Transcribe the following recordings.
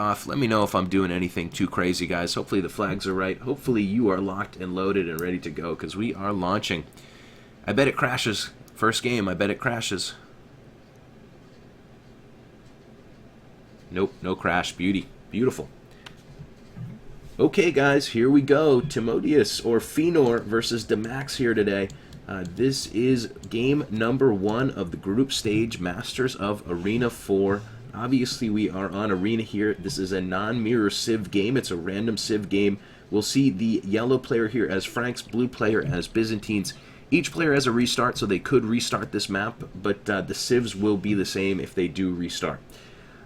off. Let me know if I'm doing anything too crazy, guys. Hopefully the flags are right. Hopefully you are locked and loaded and ready to go, because we are launching. I bet it crashes. First game, I bet it crashes. Nope, no crash. Beauty. Beautiful. Okay, guys, here we go. Timotheus or Feanor versus DaMax here today. This is game number 1 of the group stage Masters of Arena 4. Obviously, we are on Arena here. This is a non-mirror Civ game. It's a random Civ game. We'll see the yellow player here as Franks, blue player as Byzantines. Each player has a restart, so they could restart this map, but the Civs will be the same if they do restart.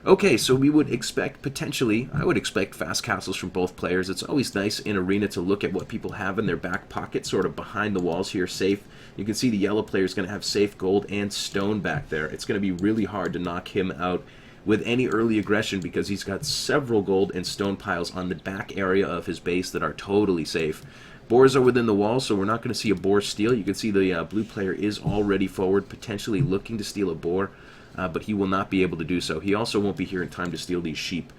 Okay, so we would expect, potentially, I would expect fast castles from both players. It's always nice in Arena to look at what people have in their back pocket, sort of behind the walls here, safe. You can see the yellow player is going to have safe gold and stone back there. It's going to be really hard to knock him out with any early aggression because he's got several gold and stone piles on the back area of his base that are totally safe. Boars are within the wall, so we're not going to see a boar steal. You can see the blue player is already forward, potentially looking to steal a boar. But he will not be able to do so. He also won't be here in time to steal these sheep.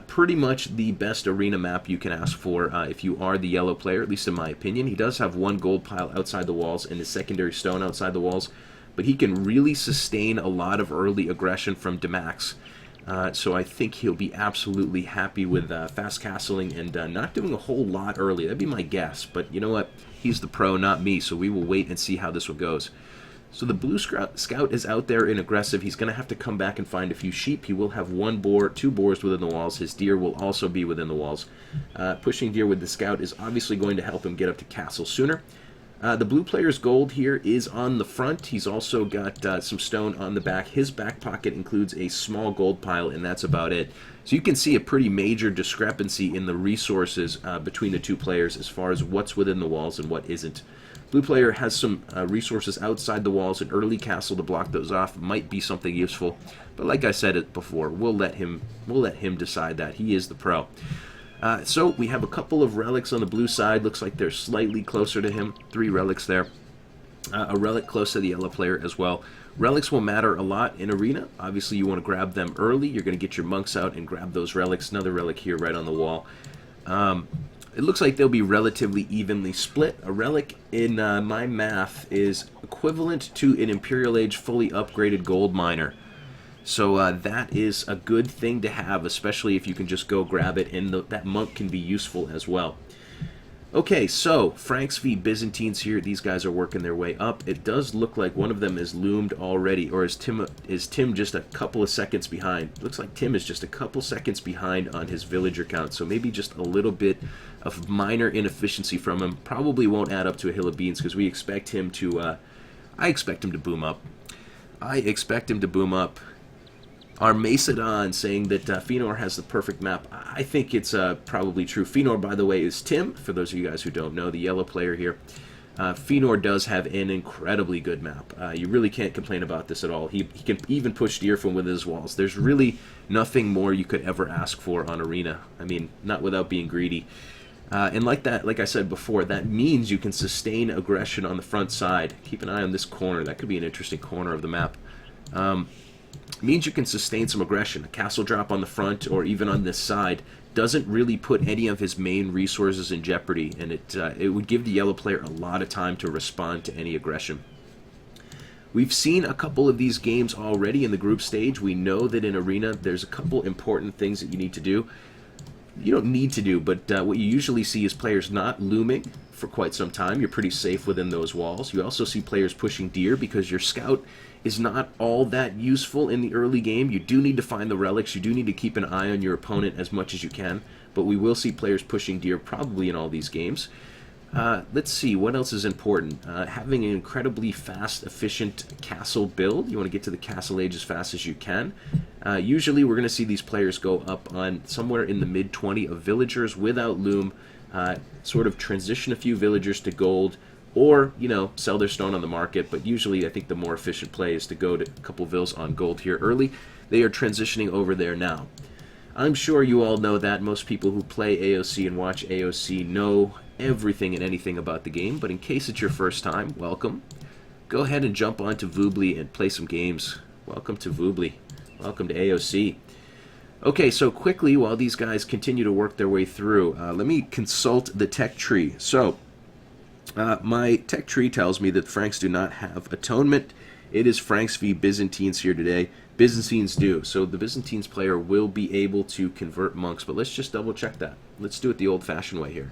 Pretty much the best arena map you can ask for if you are the yellow player, at least in my opinion. He does have one gold pile outside the walls and his secondary stone outside the walls, but he can really sustain a lot of early aggression from DaMax. So I think he'll be absolutely happy with fast castling and not doing a whole lot early. That'd be my guess, but you know what? He's the pro, not me, so we will wait and see how this one goes. So the blue scout is out there in aggressive. He's going to have to come back and find a few sheep. He will have one boar, 2 boars within the walls. His deer will also be within the walls. Pushing deer with the scout is obviously going to help him get up to castle sooner. The blue player's gold here is on the front. He's also got some stone on the back. His back pocket includes a small gold pile, and that's about it. So you can see a pretty major discrepancy in the resources between the two players as far as what's within the walls and what isn't. Blue player has some resources outside the walls. An early castle to block those off might be something useful, but like I said it before, we'll let him decide that. He is the pro. So we have a couple of relics on the blue side. Looks like they're slightly closer to him. 3 relics there. A relic close to the yellow player as well. Relics will matter a lot in Arena. Obviously, you want to grab them early. You're going to get your monks out and grab those relics. Another relic here right on the wall. It looks like they'll be relatively evenly split. A relic in my math is equivalent to an Imperial Age fully upgraded gold miner. So that is a good thing to have, especially if you can just go grab it, and that monk can be useful as well. Okay, so Franks v Byzantines here. These guys are working their way up. It does look like one of them is loomed already, or is Tim just a couple of seconds behind? Looks like Tim is just a couple seconds behind on his villager count, so maybe just a little bit of minor inefficiency from him. Probably won't add up to a hill of beans because we expect him to. I expect him to boom up. I expect him to boom up. Our Macedon saying that Feanor has the perfect map. I think it's probably true. Feanor, by the way, is Tim, for those of you guys who don't know, the yellow player here. Feanor does have an incredibly good map. You really can't complain about this at all. He can even push deer from within his walls. There's really nothing more you could ever ask for on Arena. I mean, not without being greedy. And like I said before, that means you can sustain aggression on the front side. Keep an eye on this corner. That could be an interesting corner of the map. Means you can sustain some aggression. A castle drop on the front or even on this side doesn't really put any of his main resources in jeopardy, and it would give the yellow player a lot of time to respond to any aggression. We've seen a couple of these games already in the group stage. We know that in Arena there's a couple important things that you need to do. You don't need to do, but what you usually see is players not looming for quite some time. You're pretty safe within those walls. You also see players pushing deer because your scout is not all that useful in the early game. You do need to find the relics. You do need to keep an eye on your opponent as much as you can, but we will see players pushing deer probably in all these games. Let's see, what else is important? Having an incredibly fast, efficient castle build. You want to get to the castle age as fast as you can. Usually we're going to see these players go up on somewhere in the mid-20 of villagers without loom, sort of transition a few villagers to gold, or, you know, sell their stone on the market. But usually I think the more efficient play is to go to a couple vills on gold here early. They are transitioning over there now. I'm sure you all know that. Most people who play AOC and watch AOC know everything and anything about the game, but in case it's your first time, welcome. Go ahead and jump onto Voobly and play some games. Welcome to Voobly. Welcome to AOC. Okay, so quickly, while these guys continue to work their way through, let me consult the tech tree. So, my tech tree tells me that Franks do not have Atonement. It is Franks v Byzantines here today. Byzantines do. So the Byzantines player will be able to convert monks, but let's just double check that. Let's do it the old-fashioned way here.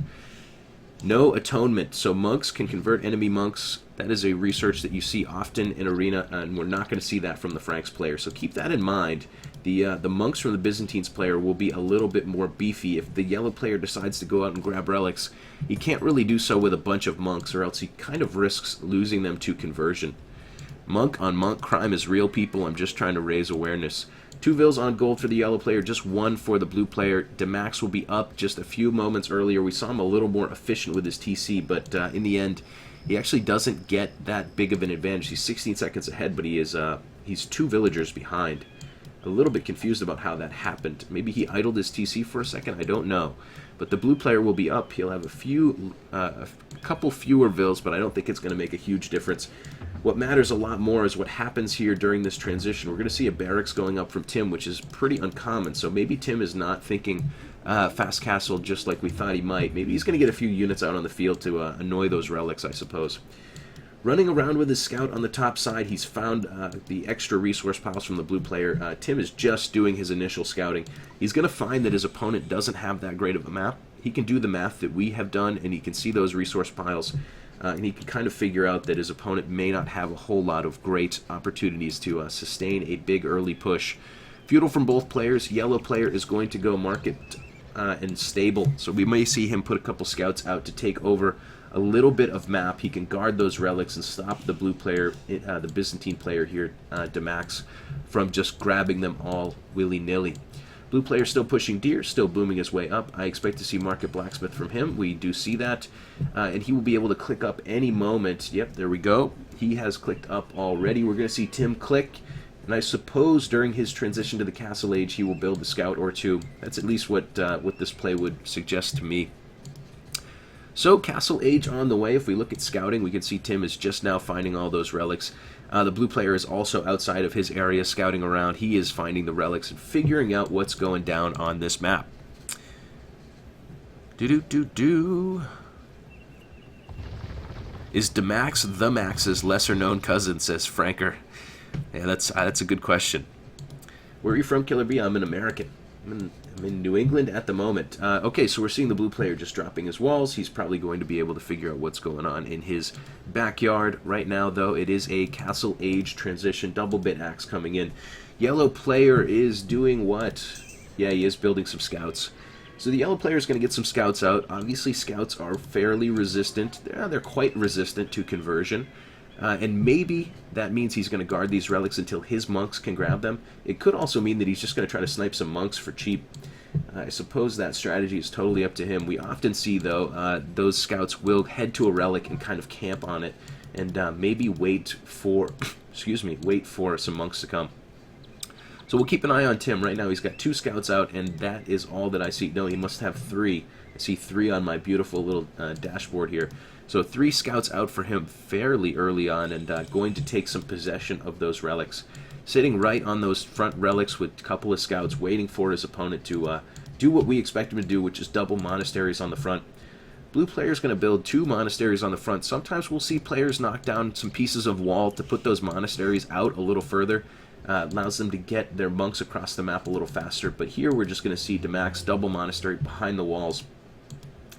No Atonement. So monks can convert enemy monks. That is a research that you see often in Arena, and we're not going to see that from the Franks player. So keep that in mind. The monks from the Byzantines player will be a little bit more beefy. If the yellow player decides to go out and grab relics, he can't really do so with a bunch of monks, or else he kind of risks losing them to conversion. Monk on monk crime is real, people. I'm just trying to raise awareness. 2 Vils on gold for the yellow player, just 1 for the blue player. DaMax will be up just a few moments earlier. We saw him a little more efficient with his TC, but in the end, he actually doesn't get that big of an advantage. He's 16 seconds ahead, but he's 2 villagers behind. A little bit confused about how that happened. Maybe he idled his TC for a second, I don't know. But the blue player will be up. He'll have a couple fewer Vils, but I don't think it's going to make a huge difference. What matters a lot more is what happens here during this transition. We're going to see a barracks going up from Tim, which is pretty uncommon. So maybe Tim is not thinking fast castle just like we thought he might. Maybe he's going to get a few units out on the field to annoy those relics, I suppose. Running around with his scout on the top side, he's found the extra resource piles from the blue player. Tim is just doing his initial scouting. He's going to find that his opponent doesn't have that great of a map. He can do the math that we have done, and he can see those resource piles, and he can kind of figure out that his opponent may not have a whole lot of great opportunities to sustain a big early push. Feudal from both players. Yellow player is going to go market and stable, so we may see him put a couple scouts out to take over a little bit of map. He can guard those relics and stop the blue player, the Byzantine player here, DaMax, from just grabbing them all willy-nilly. Blue player still pushing deer, still booming his way up. I expect to see Market Blacksmith from him. We do see that. And he will be able to click up any moment. Yep, there we go. He has clicked up already. We're going to see Tim click. And I suppose during his transition to the Castle Age, he will build a scout or two. That's at least what this play would suggest to me. So, Castle Age on the way. If we look at scouting, we can see Tim is just now finding all those relics. The blue player is also outside of his area scouting around. He is finding the relics and figuring out what's going down on this map. Is DaMax the Max's lesser-known cousin, says Franker. Yeah, that's a good question. Where are you from, Killer B? I'm an American. I'm in New England at the moment. Okay, so we're seeing the blue player just dropping his walls. He's probably going to be able to figure out what's going on in his backyard. Right now, though, it is a Castle Age transition. Double bit axe coming in. Yellow player is doing what? Yeah, he is building some scouts. So the yellow player is going to get some scouts out. Obviously, scouts are fairly resistant. They're quite resistant to conversion. And maybe that means he's going to guard these relics until his monks can grab them. It could also mean that he's just going to try to snipe some monks for cheap. I suppose that strategy is totally up to him. We often see, though, those scouts will head to a relic and kind of camp on it, and maybe wait for, wait for some monks to come. So we'll keep an eye on Tim. Right now he's got 2 scouts out, and that is all that I see. No, he must have 3. I see 3 on my beautiful little dashboard here. So 3 scouts out for him fairly early on, and going to take some possession of those relics. Sitting right on those front relics with a couple of scouts, waiting for his opponent to do what we expect him to do, which is double monasteries on the front. Blue player's going to build 2 monasteries on the front. Sometimes we'll see players knock down some pieces of wall to put those monasteries out a little further. Allows them to get their monks across the map a little faster. But here we're just going to see DaMax double monastery behind the walls.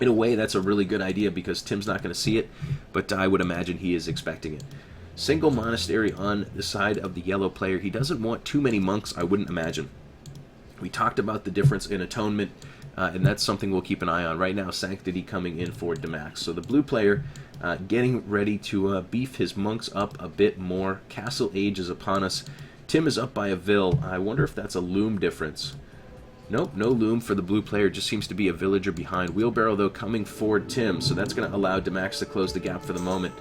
In a way, that's a really good idea because Tim's not going to see it, but I would imagine he is expecting it. Single monastery on the side of the yellow player. He doesn't want too many monks, I wouldn't imagine. We talked about the difference in atonement, and that's something we'll keep an eye on. Right now, Sanctity coming in for DaMax. So the blue player getting ready to beef his monks up a bit more. Castle Age is upon us. Tim is up by a Vil. I wonder if that's a loom difference. Nope, no loom for the blue player. Just seems to be a villager behind. Wheelbarrow, though, coming for Tim, so that's going to allow DaMax to close the gap for the moment.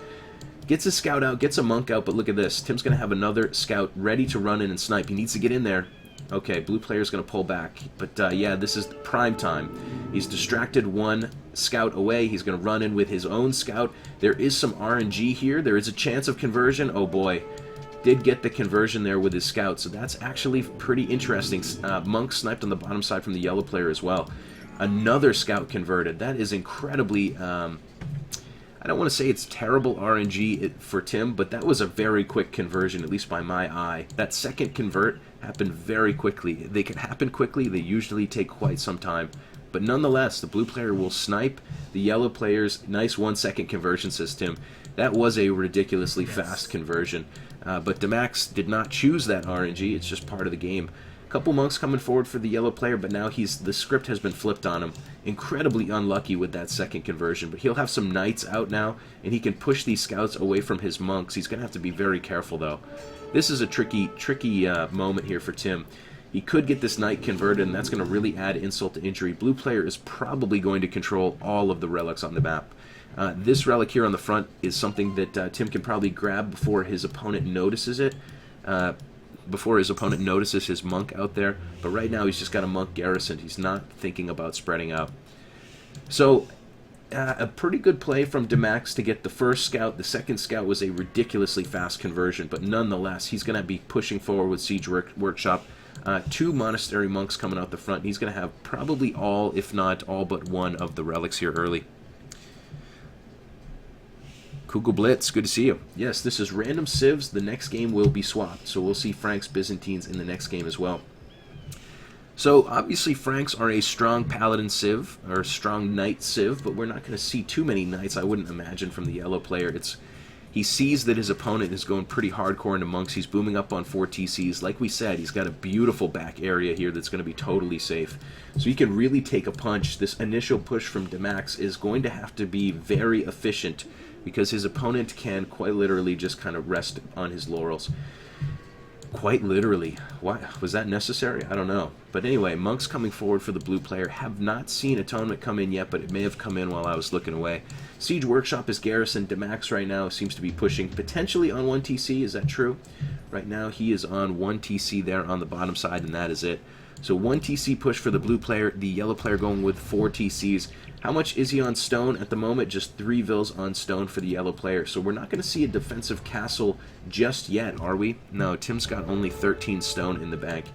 Gets a scout out, gets a monk out, but look at this. Tim's going to have another scout ready to run in and snipe. He needs to get in there. Okay, blue player's going to pull back. But, yeah, this is prime time. He's distracted 1 scout away. He's going to run in with his own scout. There is some RNG here. There is a chance of conversion. Oh, boy. did get the conversion there with his scout, so that's actually pretty interesting. Monk sniped on the bottom side from the yellow player as well. Another scout converted. That is incredibly... I don't want to say it's terrible RNG for Tim, but that was a very quick conversion, at least by my eye. That second convert happened very quickly. They can happen quickly. They usually take quite some time. But nonetheless, the blue player will snipe the yellow player's nice 1-second conversion system. That was a ridiculously fast conversion. But DaMax did not choose that RNG. It's just part of the game. Couple monks coming forward for the yellow player, but now the script has been flipped on him. Incredibly unlucky with that second conversion, but he'll have some knights out now, and he can push these scouts away from his monks. He's going to have to be very careful, though. This is a tricky moment here for Tim. He could get this knight converted, and that's going to really add insult to injury. Blue player is probably going to control all of the relics on the map. This relic here on the front is something that Tim can probably grab before his opponent notices it. Before his opponent notices his monk out there, but right now he's just got a monk garrisoned. He's not thinking about spreading out. So, a pretty good play from DaMax to get the first scout. The second scout was a ridiculously fast conversion, but nonetheless, he's going to be pushing forward with Siege Workshop. 2 monastery monks coming out the front. He's going to have probably all, if not all but one of the relics here early. Kugel Blitz, good to see you. Yes, this is random civs. The next game will be swapped, so we'll see Franks Byzantines in the next game as well. So, obviously, Franks are a strong paladin civ, or a strong knight civ, but we're not going to see too many knights, I wouldn't imagine, from the yellow player. He sees that his opponent is going pretty hardcore into monks. He's booming up on 4 TCs. Like we said, he's got a beautiful back area here that's going to be totally safe. So he can really take a punch. This initial push from DaMax is going to have to be very efficient, because his opponent can quite literally just kind of rest on his laurels. Quite literally. Why was that necessary? I don't know. But anyway, monks coming forward for the blue player. Have not seen Atonement come in yet, but it may have come in while I was looking away. Siege Workshop is garrisoned. DaMax right now seems to be pushing potentially on 1 TC. Is that true? Right now he is on 1 TC there on the bottom side, and that is it. So 1 TC push for the blue player. The yellow player going with 4 TCs. How much is he on stone at the moment? Just 3 vills on stone for the yellow player. So we're not going to see a defensive castle just yet, are we? No, Tim's got only 13 stone in the bank.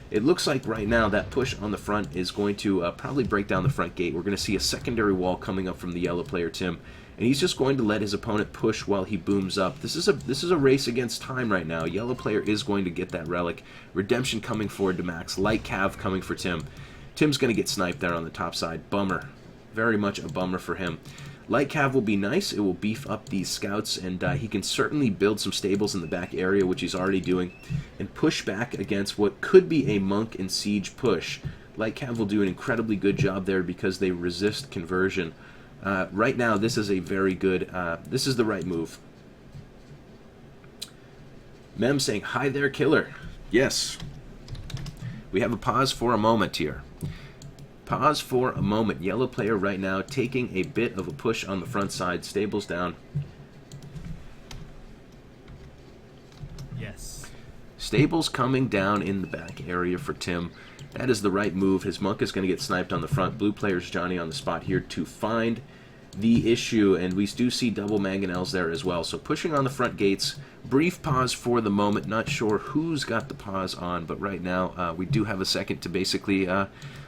It looks like right now that push on the front is going to probably break down the front gate. We're going to see a secondary wall coming up from the yellow player, Tim. And he's just going to let his opponent push while he booms up. This is a race against time right now. Yellow player is going to get that relic. Redemption coming forward to Max. Light Cav coming for Tim. Tim's going to get sniped there on the top side. Bummer. Very much a bummer for him. Light Cav will be nice. It will beef up these scouts, and he can certainly build some stables in the back area, which he's already doing, and push back against what could be a monk and siege push. Light Cav will do an incredibly good job there because they resist conversion. Right now, this is a very good... this is the right move. Mem saying, "Hi there, killer." Yes. We have a pause for a moment here. Pause for a moment. Yellow player right now taking a bit of a push on the front side. Stables down. Yes. Stables coming down in the back area for Tim. That is the right move. His monk is going to get sniped on the front. Blue player's Johnny on the spot here to find the issue, and we do see double mangonels there as well. So pushing on the front gates. Brief pause for the moment. Not sure who's got the pause on, but right now we do have a second to basically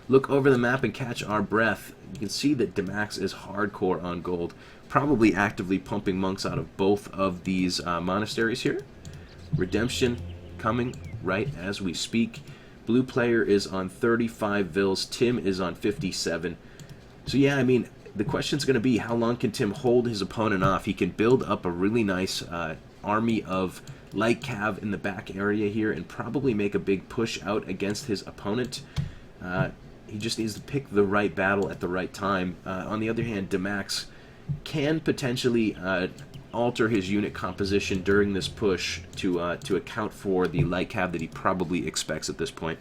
look over the map and catch our breath. You can see that DaMax is hardcore on gold, probably actively pumping monks out of both of these monasteries here. Redemption coming right as we speak. Blue player is on 35 vills. Tim is on 57. So yeah, I mean, the question's going to be, how long can Tim hold his opponent off? He can build up a really nice army of light cav in the back area here and probably make a big push out against his opponent. He just needs to pick the right battle at the right time. On the other hand, DaMax can potentially alter his unit composition during this push to account for the light cav that he probably expects at this point.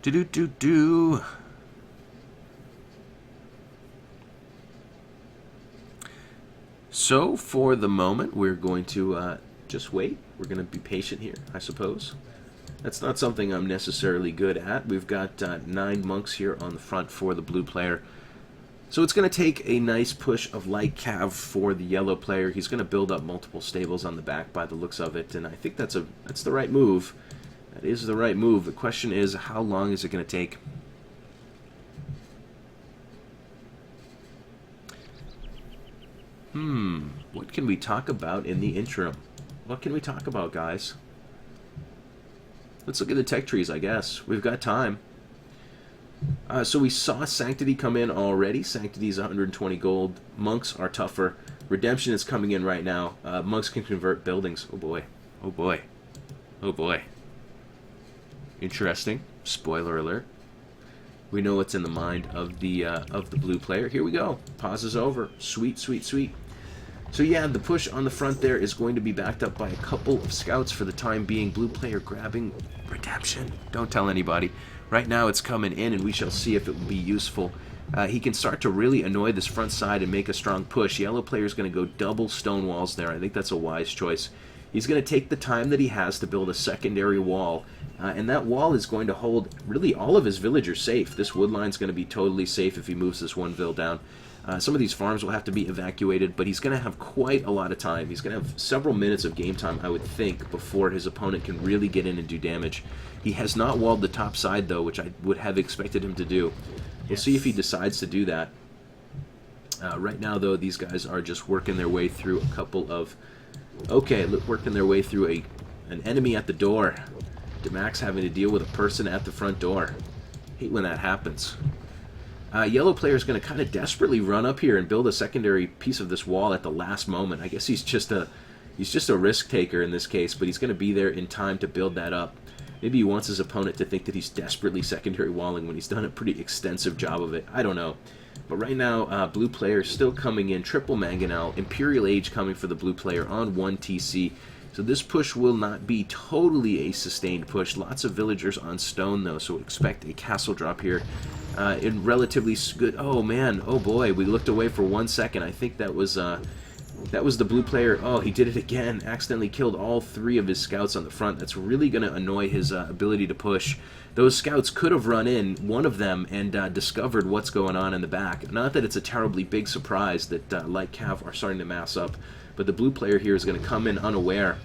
Do-do-do-do. So, for the moment, we're going to just wait. We're going to be patient here, I suppose. That's not something I'm necessarily good at. We've got 9 monks here on the front for the blue player. So it's going to take a nice push of light cav for the yellow player. He's going to build up multiple stables on the back by the looks of it, and I think that's the right move. That is the right move. The question is, how long is it going to take? What can we talk about in the interim? What can we talk about, guys? Let's look at the tech trees, I guess. We've got time. So we saw Sanctity come in already. Sanctity is 120 gold. Monks are tougher. Redemption is coming in right now. Monks can convert buildings. Oh boy. Oh boy. Oh boy. Interesting. Spoiler alert. We know what's in the mind of the blue player. Here we go. Pause is over. Sweet, sweet, sweet. So yeah, the push on the front there is going to be backed up by a couple of scouts for the time being. Blue player grabbing Redemption. Don't tell anybody. Right now it's coming in, and we shall see if it will be useful. He can start to really annoy this front side and make a strong push. Yellow player is going to go double stone walls there. I think that's a wise choice. He's going to take the time that he has to build a secondary wall, and that wall is going to hold really all of his villagers safe. This wood line is going to be totally safe if he moves this one vill down. Some of these farms will have to be evacuated, but he's going to have quite a lot of time. He's going to have several minutes of game time, I would think, before his opponent can really get in and do damage. He has not walled the top side, though, which I would have expected him to do. We'll see if he decides to do that. Right now, though, these guys are just working their way through a couple of... Okay, working their way through an enemy at the door. DaMax having to deal with a person at the front door. Hate when that happens. Yellow player is going to kind of desperately run up here and build a secondary piece of this wall at the last moment. I guess he's just a risk taker in this case, but he's going to be there in time to build that up. Maybe he wants his opponent to think that he's desperately secondary walling when he's done a pretty extensive job of it. I don't know. But right now, blue player still coming in. Triple Mangonel. Imperial Age coming for the blue player on 1 TC. So this push will not be totally a sustained push. Lots of villagers on stone, though, so expect a castle drop here. In relatively good... Oh, man. Oh, boy. We looked away for 1 second. I think that was the blue player. Oh, he did it again. Accidentally killed all 3 of his scouts on the front. That's really going to annoy his ability to push. Those scouts could have run in, one of them, and discovered what's going on in the back. Not that it's a terribly big surprise that light cav are starting to mass up, but the blue player here is going to come in unaware.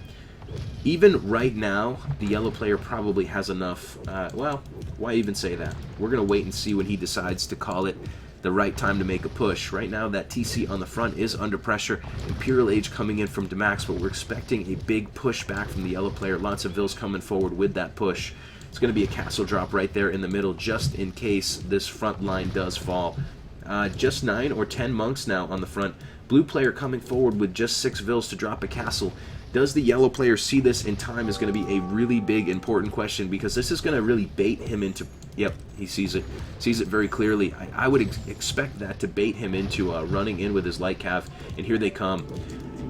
Even right now, the yellow player probably has enough. Well, why even say that? We're going to wait and see when he decides to call it the right time to make a push. Right now, that TC on the front is under pressure. Imperial Age coming in from DaMax, but we're expecting a big push back from the yellow player. Lots of vills coming forward with that push. It's going to be a castle drop right there in the middle, just in case this front line does fall. Just 9 or 10 monks now on the front. Blue player coming forward with just 6 vills to drop a castle. Does the yellow player see this in time is going to be a really big, important question, because this is going to really bait him into... Yep, he sees it. Sees it very clearly. I would expect that to bait him into running in with his light cav, and here they come.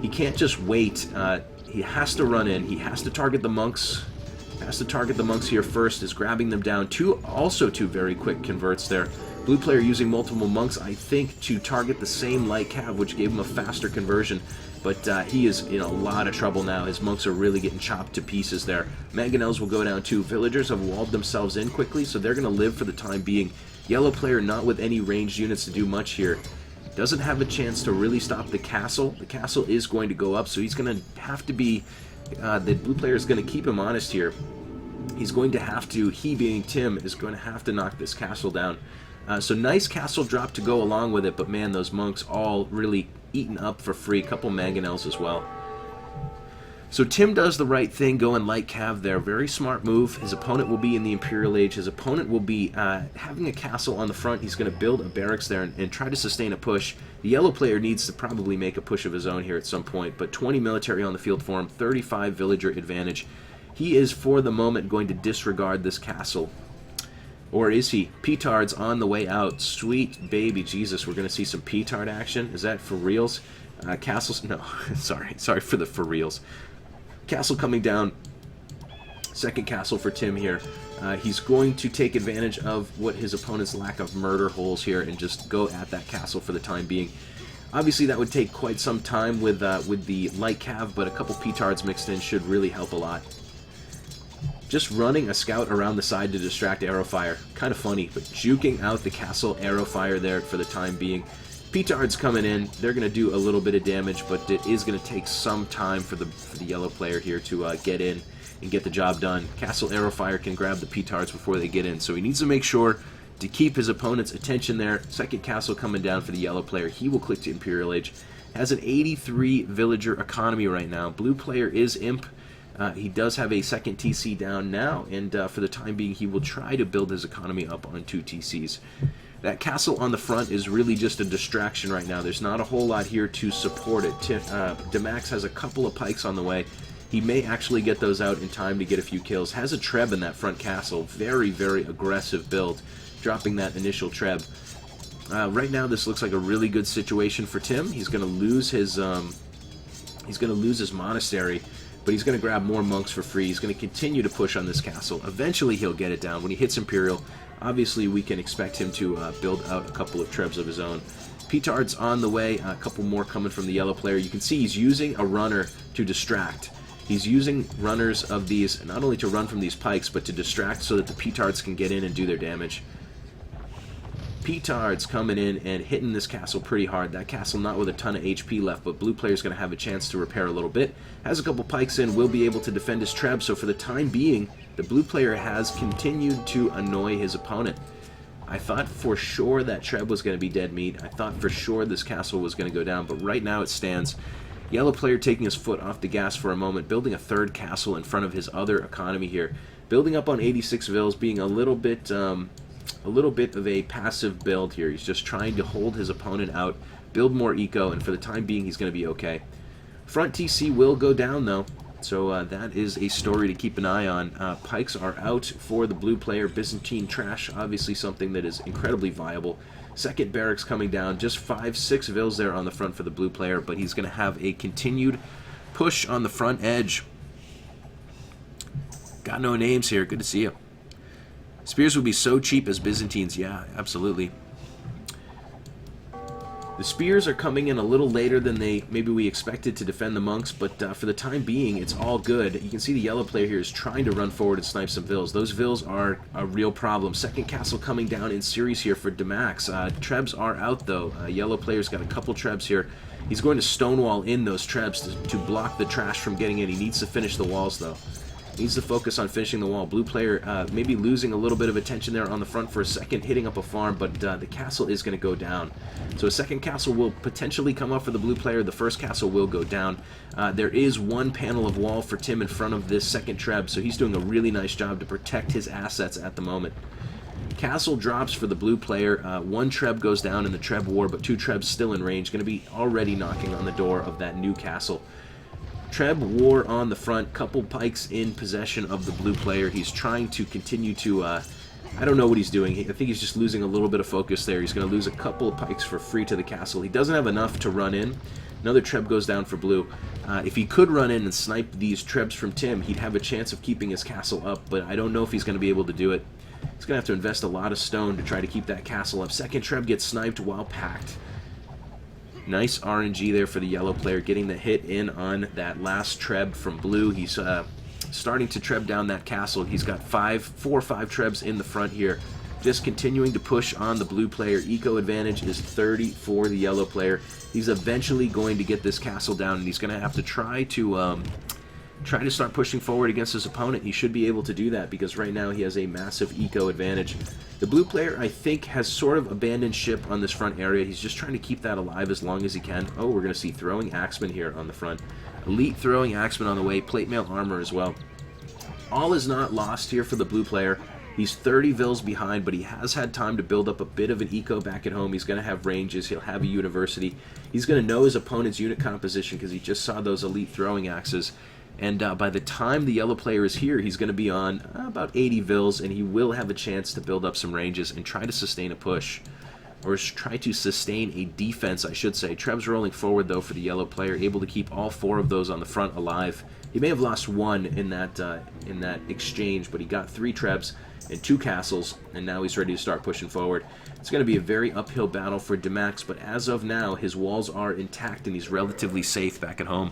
He can't just wait. He has to run in. He has to target the monks. Has to target the monks here first, is grabbing them down. Also two very quick converts there. Blue player using multiple monks, I think, to target the same light cav, which gave him a faster conversion. But he is in a lot of trouble now. His monks are really getting chopped to pieces there. Mangonels will go down too. Villagers have walled themselves in quickly, so they're going to live for the time being. Yellow player not with any ranged units to do much here. Doesn't have a chance to really stop the castle. The castle is going to go up, so he's going to have to be... the blue player is going to keep him honest here. He's going to have to, he being Tim, is going to have to knock this castle down. So nice castle drop to go along with it, but man, those monks all really eaten up for free. A couple mangonels as well. So Tim does the right thing, going light cav there. Very smart move. His opponent will be in the Imperial Age. His opponent will be having a castle on the front. He's going to build a barracks there and try to sustain a push. The yellow player needs to probably make a push of his own here at some point, but 20 military on the field for him, 35 villager advantage. He is, for the moment, going to disregard this castle. Or is he? Petard's on the way out. Sweet baby Jesus, we're going to see some petard action. Is that for reals? Castles... No, sorry for the for reals. Castle coming down. Second castle for Tim here. He's going to take advantage of what his opponent's lack of murder holes here and just go at that castle for the time being. Obviously, that would take quite some time with the light cav, but a couple petards mixed in should really help a lot. just running a scout around the side to distract arrow fire. Kind of funny, but juking out the castle arrow fire there for the time being. Petards coming in, they're going to do a little bit of damage, but it is going to take some time for the yellow player here to get in and get the job done. Castle arrow fire can grab the petards before they get in, so he needs to make sure to keep his opponent's attention there. Second castle coming down for the yellow player. He will click to Imperial Age. Has an 83 villager economy right now. Blue player is Imp. He does have a second TC down now, and for the time being, he will try to build his economy up on 2 TCs. That castle on the front is really just a distraction right now. There's not a whole lot here to support it. DaMax has a couple of pikes on the way. He may actually get those out in time to get a few kills. Has a Treb in that front castle. Very, very aggressive build, dropping that initial Treb. Right now, this looks like a really good situation for Tim. He's going to lose his monastery, but he's going to grab more monks for free. He's going to continue to push on this castle. Eventually, he'll get it down. When he hits Imperial, obviously, we can expect him to build out a couple of Trebs of his own. Petard's on the way. A couple more coming from the yellow player. You can see he's using a runner to distract. He's using runners of these not only to run from these pikes, but to distract so that the petards can get in and do their damage. Petards coming in and hitting this castle pretty hard. That castle not with a ton of HP left, but blue player's going to have a chance to repair a little bit. Has a couple pikes in, will be able to defend his Treb, so for the time being, the blue player has continued to annoy his opponent. I thought for sure that Treb was going to be dead meat. I thought for sure this castle was going to go down, but right now it stands. Yellow player taking his foot off the gas for a moment, building a third castle in front of his other economy here. Building up on 86 vills, being a little bit of a passive build here. He's just trying to hold his opponent out, build more eco, and for the time being, he's going to be okay. Front TC will go down, though, so that is a story to keep an eye on. Pikes are out for the blue player. Byzantine trash, obviously something that is incredibly viable. Second barracks coming down, just 5-6 vills there on the front for the blue player, but he's going to have a continued push on the front edge. Got no names here. Good to see you. Spears would be so cheap as Byzantines. Yeah, absolutely. The spears are coming in a little later than maybe we expected to defend the monks, but for the time being, it's all good. You can see the yellow player here is trying to run forward and snipe some vills. Those vills are a real problem. Second castle coming down in series here for DaMax. Trebs are out, though. Yellow player's got a couple Trebs here. He's going to stonewall in those Trebs to block the trash from getting in. He needs to finish the walls, though. Needs to focus on finishing the wall. Blue player maybe losing a little bit of attention there on the front for a second, hitting up a farm, but the castle is going to go down. So a second castle will potentially come up for the blue player. The first castle will go down. There is one panel of wall for Tim in front of this second Treb, so he's doing a really nice job to protect his assets at the moment. Castle drops for the blue player. One Treb goes down in the Treb war, but 2 Trebs still in range. Going to be already knocking on the door of that new castle. Treb war on the front, couple pikes in possession of the blue player. He's trying to continue to, I don't know what he's doing. I think he's just losing a little bit of focus there. He's going to lose a couple of pikes for free to the castle. He doesn't have enough to run in. Another Treb goes down for blue. If he could run in and snipe these Trebs from Tim, he'd have a chance of keeping his castle up, but I don't know if he's going to be able to do it. He's going to have to invest a lot of stone to try to keep that castle up. Second Treb gets sniped while packed. Nice RNG there for the yellow player, getting the hit in on that last Treb from blue. He's starting to Treb down that castle. He's got 4 or 5 Trebs in the front here. Just continuing to push on the blue player. Eco advantage is 30 for the yellow player. He's eventually going to get this castle down, and he's going to have to try to start pushing forward against his opponent. He should be able to do that because right now he has a massive eco advantage. The blue player, I think, has sort of abandoned ship on this front area. He's just trying to keep that alive as long as he can. Oh, we're going to see throwing axemen here on the front. Elite throwing axemen on the way. Plate mail armor as well. All is not lost here for the blue player. He's 30 vills behind, but he has had time to build up a bit of an eco back at home. He's going to have ranges. He'll have a university. He's going to know his opponent's unit composition because he just saw those elite throwing axes. And by the time the yellow player is here, he's going to be on about 80 vills, and he will have a chance to build up some ranges and try to sustain a push. Or try to sustain a defense, I should say. Treb's rolling forward, though, for the yellow player, able to keep all 4 of those on the front alive. He may have lost 1 in that exchange, but he got 3 Trebs and 2 castles, and now he's ready to start pushing forward. It's going to be a very uphill battle for DaMax, but as of now, his walls are intact, and he's relatively safe back at home.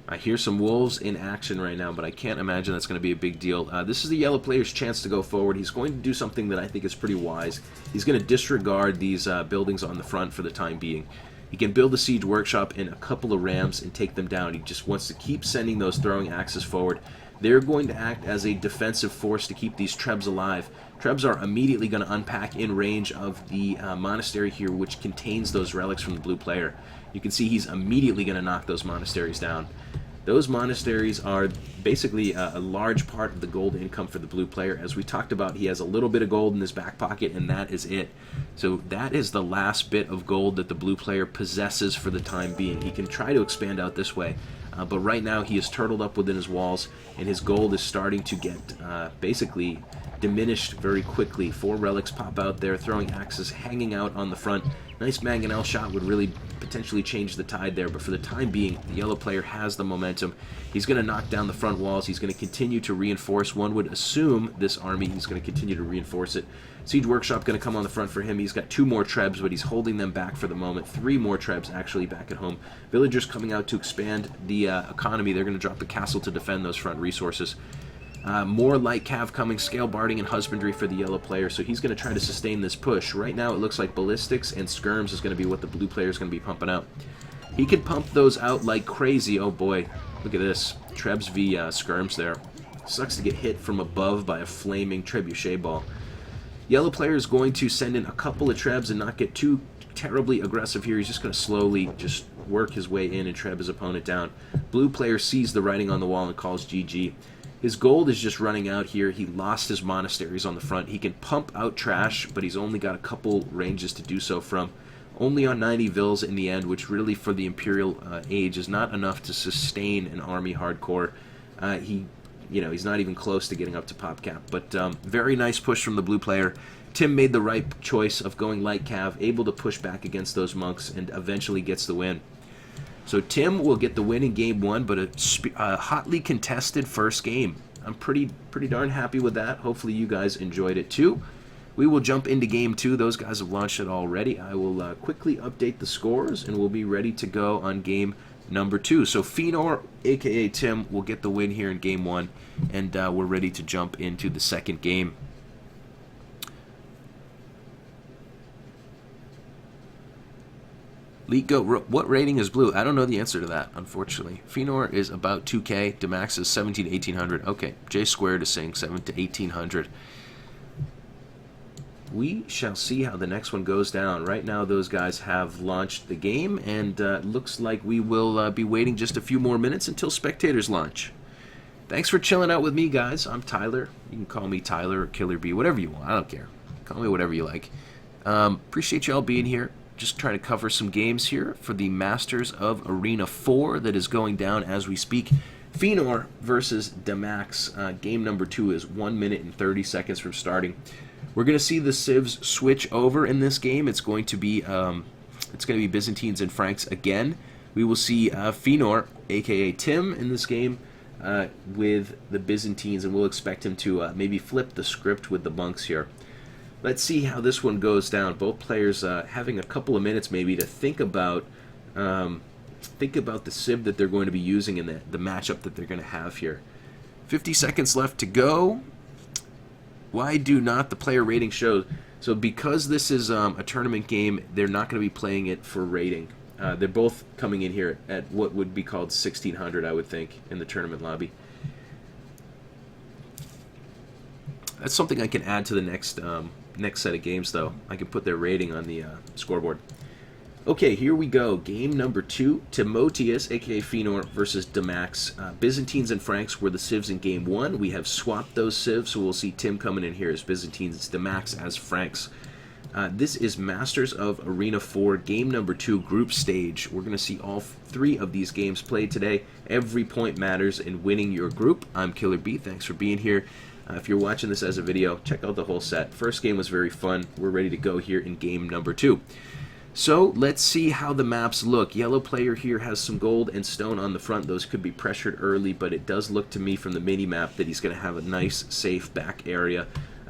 I hear some wolves in action right now, but I can't imagine that's going to be a big deal. This is the yellow player's chance to go forward. He's going to do something that I think is pretty wise. He's going to disregard these buildings on the front for the time being. He can build a siege workshop in a couple of rams and take them down. He just wants to keep sending those throwing axes forward. They're going to act as a defensive force to keep these trebs alive. Trebs are immediately going to unpack in range of the monastery here, which contains those relics from the blue player. You can see he's immediately going to knock those monasteries down. Those monasteries are basically a large part of the gold income for the blue player. As we talked about, he has a little bit of gold in his back pocket, and that is it. So that is the last bit of gold that the blue player possesses for the time being. He can try to expand out this way, but right now he is turtled up within his walls, and his gold is starting to get basically diminished very quickly. 4 relics pop out there, throwing axes hanging out on the front. Nice mangonel shot would really potentially change the tide there, but for the time being, the yellow player has the momentum. He's going to knock down the front walls. He's going to continue to reinforce. One would assume this army, he's going to continue to reinforce it. Siege Workshop going to come on the front for him. He's got 2 more trebs, but he's holding them back for the moment. 3 more trebs actually back at home. Villagers coming out to expand the economy. They're going to drop the castle to defend those front resources. More light cav coming, scale barding and husbandry for the yellow player, so he's going to try to sustain this push. Right now it looks like ballistics and skirms is going to be what the blue player is going to be pumping out. He can pump those out like crazy. Oh boy, look at this. Trebs v skirms there. Sucks to get hit from above by a flaming trebuchet ball. Yellow player is going to send in a couple of trebs and not get too terribly aggressive here. He's just going to slowly just work his way in and treb his opponent down. Blue player sees the writing on the wall and calls GG. His gold is just running out here. He lost his monasteries on the front. He can pump out trash, but he's only got a couple ranges to do so from. Only on 90 vills in the end, which really for the Imperial age is not enough to sustain an army hardcore. He's not even close to getting up to pop cap. But very nice push from the blue player. Tim made the right choice of going light cav, able to push back against those monks, and eventually gets the win. So Tim will get the win in game 1, but a hotly contested first game. I'm pretty darn happy with that. Hopefully you guys enjoyed it too. We will jump into game 2. Those guys have launched it already. I will quickly update the scores, and we'll be ready to go on game number 2. So Feanor, aka Tim, will get the win here in game 1, and we're ready to jump into the second game. League Goat, what rating is blue? I don't know the answer to that, unfortunately. Feanor is about 2K. DaMax is 17 to 1800. Okay, J Squared is saying 7 to 1800. We shall see how the next one goes down. Right now, those guys have launched the game, and looks like we will be waiting just a few more minutes until spectators launch. Thanks for chilling out with me, guys. I'm Tyler. You can call me Tyler or Killer B, whatever you want. I don't care. Call me whatever you like. Appreciate y'all being here. Just trying to cover some games here for the Masters of Arena 4 that is going down as we speak. Feanor versus DaMax. Game number 2 is 1 minute and 30 seconds from starting. We're going to see the civs switch over in this game. It's going to be Byzantines and Franks again. We will see Feanor, aka Tim, in this game with the Byzantines, and we'll expect him to maybe flip the script with the monks here. Let's see how this one goes down. Both players having a couple of minutes maybe to think about the civ that they're going to be using in the matchup that they're going to have here. 50 seconds left to go. Why do not the player rating show? So because this is a tournament game, they're not going to be playing it for rating. They're both coming in here at what would be called 1600, I would think, in the tournament lobby. That's something I can add to the next set of games, though. I can put their rating on the scoreboard. Okay, here we go. Game number 2. Timotheus, aka Feanor, versus DaMax. Byzantines and Franks were the civs in game 1. We have swapped those civs, so we'll see Tim coming in here as Byzantines, DaMax as Franks. This is Masters of Arena 4, game number 2, group stage. We're going to see all 3 of these games played today. Every point matters in winning your group. I'm Killer B. Thanks for being here. If you're watching this as a video, check out the whole set. First game was very fun. We're ready to go here in game number 2. So let's see how the maps look. Yellow player here has some gold and stone on the front. Those could be pressured early, but it does look to me from the mini map that he's going to have a nice, safe back area.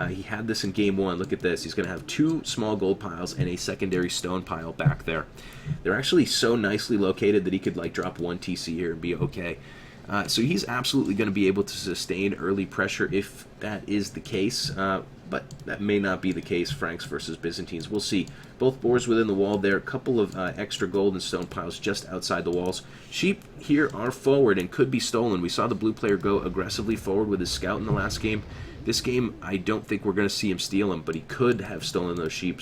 He had this in game 1. Look at this. He's going to have 2 small gold piles and a secondary stone pile back there. They're actually so nicely located that he could like drop 1 TC here and be okay. So he's absolutely going to be able to sustain early pressure if that is the case. But that may not be the case. Franks versus Byzantines. We'll see. Both boars within the wall there. A couple of extra gold and stone piles just outside the walls. Sheep here are forward and could be stolen. We saw the blue player go aggressively forward with his scout in the last game. This game, I don't think we're going to see him steal them, but he could have stolen those sheep.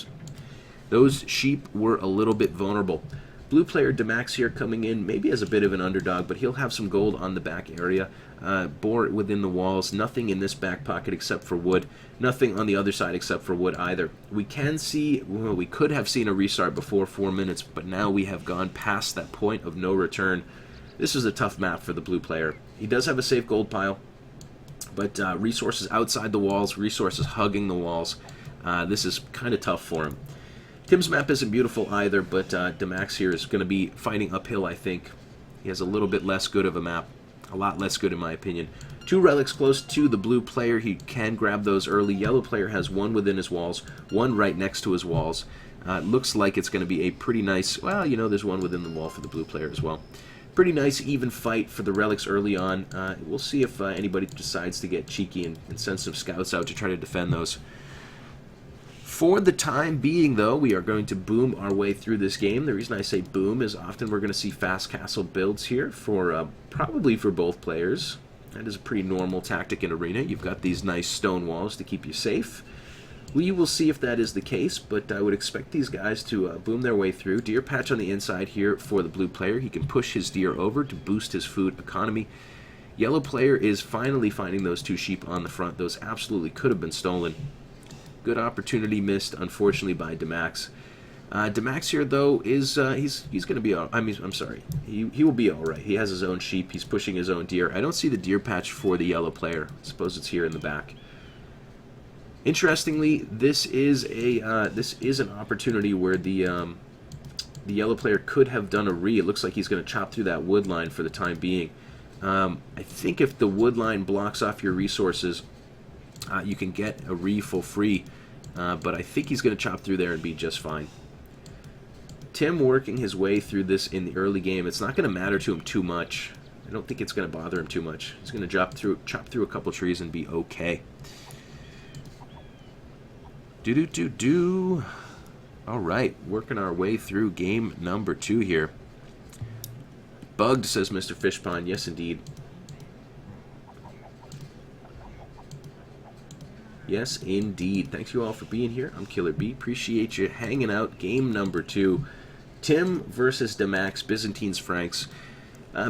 Those sheep were a little bit vulnerable. Blue player DaMax here coming in, maybe as a bit of an underdog, but he'll have some gold on the back area. Boar within the walls, nothing in this back pocket except for wood. Nothing on the other side except for wood either. We can see, well, we could have seen a restart before 4 minutes, but now we have gone past that point of no return. This is a tough map for the blue player. He does have a safe gold pile, but resources outside the walls, resources hugging the walls. This is kind of tough for him. Tim's map isn't beautiful either, but DaMax here is going to be fighting uphill, I think. He has a little bit less good of a map. A lot less good, in my opinion. 2 relics close to the blue player. He can grab those early. Yellow player has 1 within his walls, 1 right next to his walls. Looks like it's going to be a pretty nice... Well, you know, there's 1 within the wall for the blue player as well. Pretty nice, even fight for the relics early on. We'll see if anybody decides to get cheeky and send some scouts out to try to defend those. For the time being, though, we are going to boom our way through this game. The reason I say boom is often we're going to see fast castle builds here for probably for both players. That is a pretty normal tactic in Arena. You've got these nice stone walls to keep you safe. We will see if that is the case, but I would expect these guys to boom their way through. Deer patch on the inside here for the blue player. He can push his deer over to boost his food economy. Yellow player is finally finding those 2 sheep on the front. Those absolutely could have been stolen. Good opportunity missed, unfortunately, by DaMax. DaMax here, though, is he's going to be. I'm sorry. He will be all right. He has his own sheep. He's pushing his own deer. I don't see the deer patch for the yellow player. I suppose it's here in the back. Interestingly, this is an opportunity where the yellow player could have done a re. It looks like he's going to chop through that wood line for the time being. I think if the wood line blocks off your resources, you can get a re for free, but I think he's going to chop through there and be just fine. Tim working his way through this in the early game. It's not going to matter to him too much. I don't think it's going to bother him too much. He's going to chop through a couple trees and be okay. All right, working our way through game number 2 here. Bugged, says Mr. Fishpond. Yes, indeed. Yes, indeed. Thanks you all for being here. I'm Killer B. Appreciate you hanging out. Game number 2. Tim versus DaMax, Byzantines, Franks.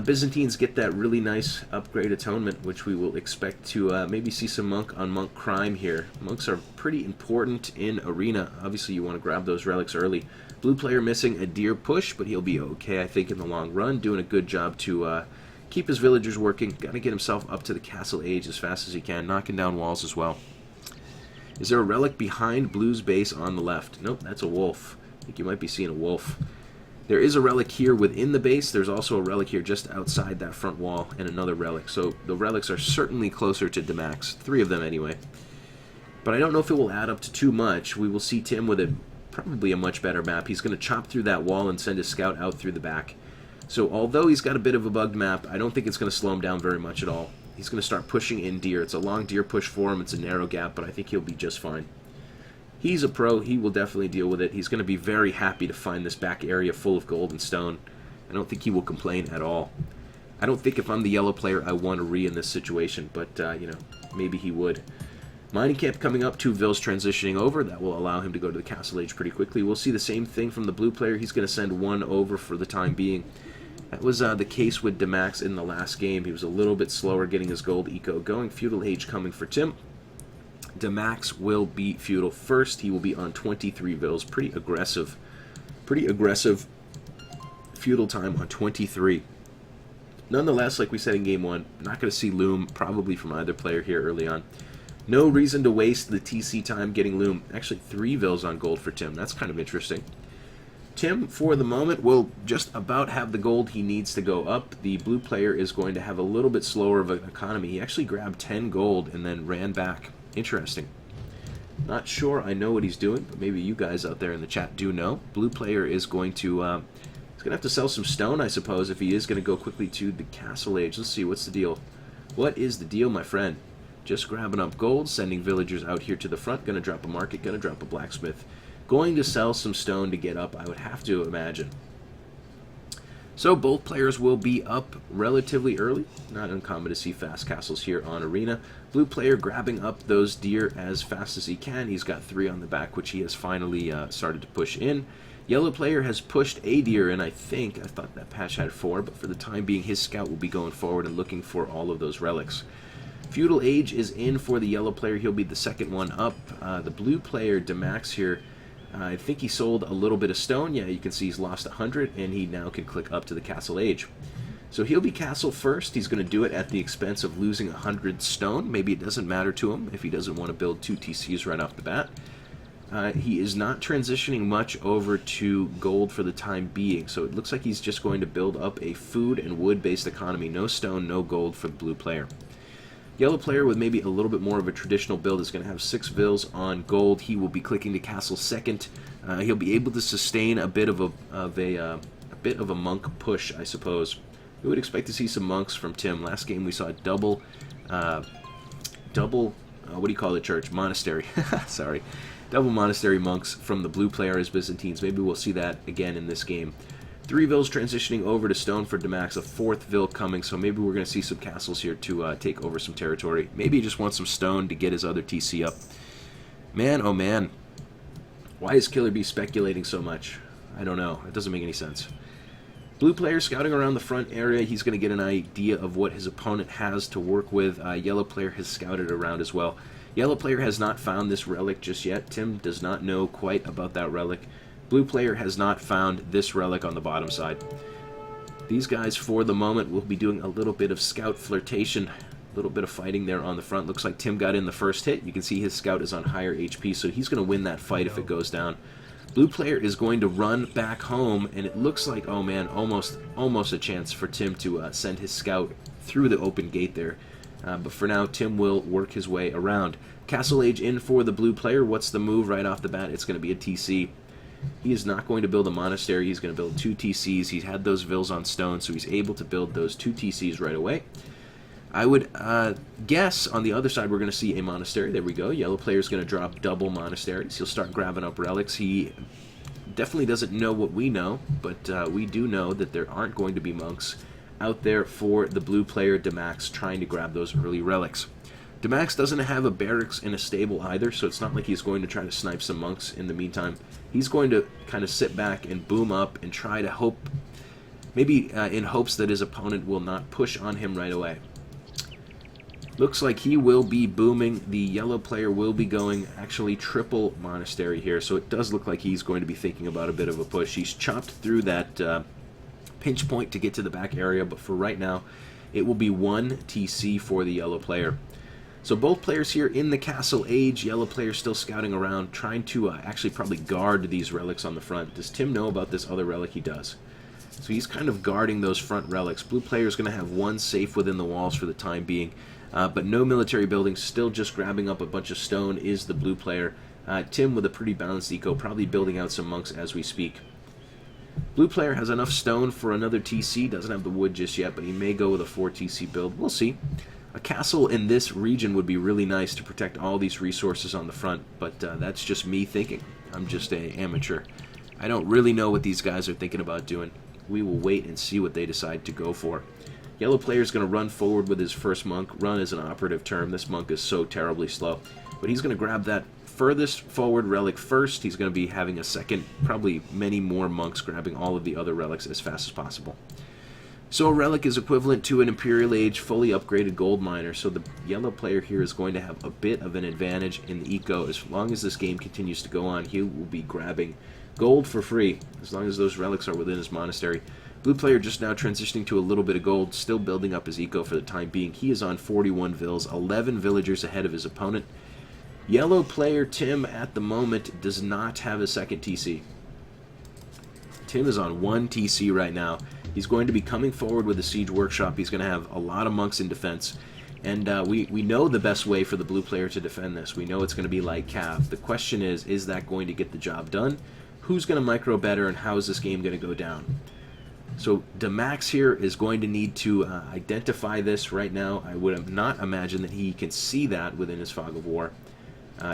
Byzantines get that really nice upgrade atonement, which we will expect to maybe see some monk on monk crime here. Monks are pretty important in Arena. Obviously, you want to grab those relics early. Blue player missing a deer push, but he'll be okay, I think, in the long run. Doing a good job to keep his villagers working. Got to get himself up to the castle age as fast as he can. Knocking down walls as well. Is there a relic behind Blue's base on the left? Nope, that's a wolf. I think you might be seeing a wolf. There is a relic here within the base. There's also a relic here just outside that front wall and another relic. So the relics are certainly closer to DaMax. 3 of them anyway. But I don't know if it will add up to too much. We will see Tim with probably a much better map. He's going to chop through that wall and send his scout out through the back. So although he's got a bit of a bugged map, I don't think it's going to slow him down very much at all. He's going to start pushing in deer. It's a long deer push for him. It's a narrow gap, but I think he'll be just fine. He's a pro. He will definitely deal with it. He's going to be very happy to find this back area full of gold and stone. I don't think he will complain at all. I don't think if I'm the yellow player I want to re in this situation, but, you know, maybe he would. Mining camp coming up, 2 vills transitioning over. That will allow him to go to the castle age pretty quickly. We'll see the same thing from the blue player. He's going to send 1 over for the time being. That was the case with DaMax in the last game. He was a little bit slower getting his gold eco going. Feudal age coming for Tim. DaMax will be feudal first. He will be on 23 vills. Pretty aggressive. Pretty aggressive feudal time on 23. Nonetheless, like we said in game 1, not going to see loom probably from either player here early on. No reason to waste the TC time getting loom. Actually, 3 vills on gold for Tim. That's kind of interesting. Tim, for the moment, will just about have the gold he needs to go up. The blue player is going to have a little bit slower of an economy. He actually grabbed 10 gold and then ran back. Interesting. Not sure I know what he's doing, but maybe you guys out there in the chat do know. Blue player is going to he's going to have to sell some stone, I suppose, if he is going to go quickly to the Castle Age. Let's see, what's the deal? What is the deal, my friend? Just grabbing up gold, sending villagers out here to the front. Going to drop a market, going to drop a blacksmith. Going to sell some stone to get up, I would have to imagine. So both players will be up relatively early. Not uncommon to see fast castles here on Arena. Blue player grabbing up those deer as fast as he can. He's got 3 on the back, which he has finally started to push in. Yellow player has pushed a deer in, I thought that patch had 4, but for the time being, his scout will be going forward and looking for all of those relics. Feudal Age is in for the yellow player. He'll be the second one up. The blue player, DaMax here, I think he sold a little bit of stone. Yeah, you can see he's lost 100, and he now can click up to the Castle Age. So he'll be castle first. He's going to do it at the expense of losing 100 stone. Maybe it doesn't matter to him if he doesn't want to build 2 TCs right off the bat. He is not transitioning much over to gold for the time being, so it looks like he's just going to build up a food and wood-based economy. No stone, no gold for the blue player. Yellow player with maybe a little bit more of a traditional build is going to have 6 vills on gold. He will be clicking to castle second. He'll be able to sustain a bit of a monk push, I suppose. We would expect to see some monks from Tim. Last game we saw double what do you call the church? Monastery. Sorry. Double monastery monks from the blue player as Byzantines. Maybe we'll see that again in this game. 3 vills transitioning over to stone for DaMax, a 4th vill coming, so maybe we're going to see some castles here to take over some territory. Maybe he just wants some stone to get his other TC up. Man, oh man. Why is Killer Bee speculating so much? I don't know. It doesn't make any sense. Blue player scouting around the front area. He's going to get an idea of what his opponent has to work with. Yellow player has scouted around as well. Yellow player has not found this relic just yet. Tim does not know quite about that relic. Blue player has not found this relic on the bottom side. These guys, for the moment, will be doing a little bit of scout flirtation, a little bit of fighting there on the front. Looks like Tim got in the first hit. You can see his scout is on higher HP, so he's going to win that fight if it goes down. Blue player is going to run back home, and it looks like, oh man, almost a chance for Tim to send his scout through the open gate there. But for now, Tim will work his way around. Castle Age in for the blue player. What's the move right off the bat? It's going to be a TC. He is not going to build a monastery. He's going to build 2 TCs. He's had those vills on stone, so he's able to build those 2 TCs right away. I would guess on the other side we're going to see a monastery. There we go. Yellow player is going to drop double monasteries. He'll start grabbing up relics. He definitely doesn't know what we know, but we do know that there aren't going to be monks out there for the blue player DaMax trying to grab those early relics. DaMax doesn't have a barracks and a stable either, so it's not like he's going to try to snipe some monks in the meantime. He's going to kind of sit back and boom up and try to hope, maybe in hopes that his opponent will not push on him right away. Looks like he will be booming. The yellow player will be going actually triple monastery here, so it does look like he's going to be thinking about a bit of a push. He's chopped through that pinch point to get to the back area, but for right now, it will be 1 TC for the yellow player. So both players here in the Castle Age. Yellow player still scouting around, trying to actually probably guard these relics on the front. Does Tim know about this other relic? He does. So he's kind of guarding those front relics. Blue player is going to have 1 safe within the walls for the time being, but no military buildings. Still just grabbing up a bunch of stone is the blue player. Tim with a pretty balanced eco, probably building out some monks as we speak. Blue player has enough stone for another TC. Doesn't have the wood just yet, but he may go with a 4 TC build. We'll see. A castle in this region would be really nice to protect all these resources on the front, but that's just me thinking. I'm just an amateur. I don't really know what these guys are thinking about doing. We will wait and see what they decide to go for. Yellow player is going to run forward with his first monk. Run is an operative term. This monk is so terribly slow. But he's going to grab that furthest forward relic first. He's going to be having a second, probably many more monks grabbing all of the other relics as fast as possible. So a relic is equivalent to an Imperial Age fully upgraded gold miner, so the yellow player here is going to have a bit of an advantage in the eco. As long as this game continues to go on, he will be grabbing gold for free, as long as those relics are within his monastery. Blue player just now transitioning to a little bit of gold, still building up his eco for the time being. He is on 41 vills, 11 villagers ahead of his opponent. Yellow player Tim at the moment does not have a second TC. Tim is on 1 TC right now. He's going to be coming forward with a siege workshop. He's going to have a lot of monks in defense. And we know the best way for the blue player to defend this. We know it's going to be like Cav. The question is that going to get the job done? Who's going to micro better, and how is this game going to go down? So DaMax here is going to need to identify this right now. I would not imagine that he can see that within his Fog of War.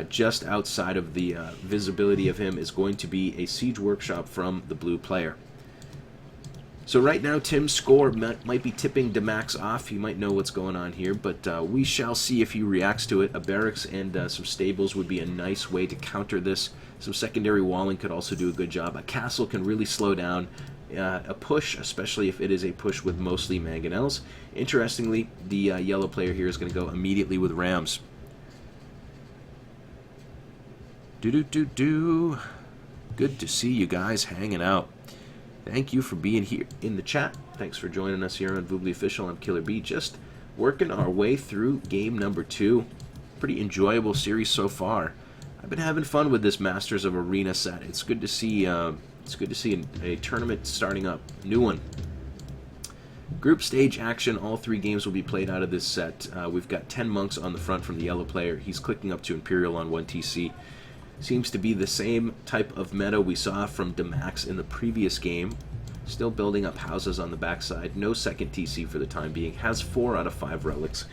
Just outside of the visibility of him is going to be a Siege Workshop from the blue player. So right now, Tim's score might be tipping DaMax off. He might know what's going on here, but we shall see if he reacts to it. A barracks and some stables would be a nice way to counter this. Some secondary walling could also do a good job. A castle can really slow down a push, especially if it is a push with mostly mangonels. Interestingly, the yellow player here is going to go immediately with rams. Good to see you guys hanging out. Thank you for being here in the chat. Thanks for joining us here on Voobly Official. I'm Killer B. Just working our way through game number 2. Pretty enjoyable series so far. I've been having fun with this Masters of Arena set. It's good to see. A tournament starting up, a new one. Group stage action. All 3 games will be played out of this set. We've got 10 monks on the front from the yellow player. He's clicking up to Imperial on 1 TC. Seems to be the same type of meta we saw from DaMax in the previous game. Still building up houses on the backside. No second TC for the time being. Has 4 out of 5 relics.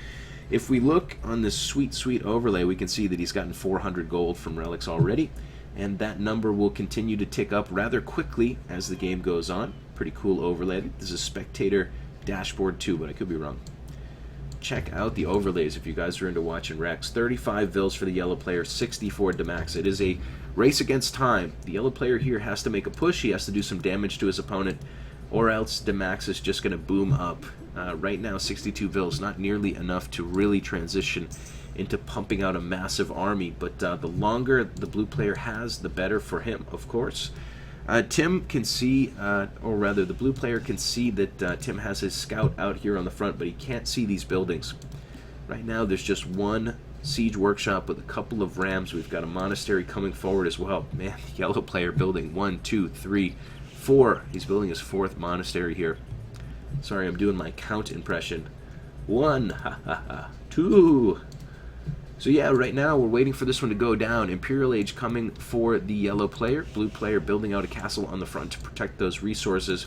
If we look on this sweet overlay, we can see that he's gotten 400 gold from relics already. And that number will continue to tick up rather quickly as the game goes on. Pretty cool overlay. This is Spectator Dashboard 2, but I could be wrong. Check out the overlays if you guys are into watching Rex. 35 Vils for the yellow player, 64 DaMax. It is a race against time. The yellow player here has to make a push. He has to do some damage to his opponent, or else DaMax is just going to boom up. Right now, 62 Vils, not nearly enough to really transition into pumping out a massive army, but the longer the blue player has, the better for him, of course. Tim can see, or rather the blue player can see that Tim has his scout out here on the front, but he can't see these buildings. Right now there's just 1 siege workshop with a couple of rams. We've got a monastery coming forward as well. Man, the yellow player building 1, 2, 3, 4. He's building his 4th monastery here. Sorry, I'm doing my count impression. 1, 2. So yeah, right now we're waiting for this one to go down. Imperial Age coming for the yellow player. Blue player building out a castle on the front to protect those resources.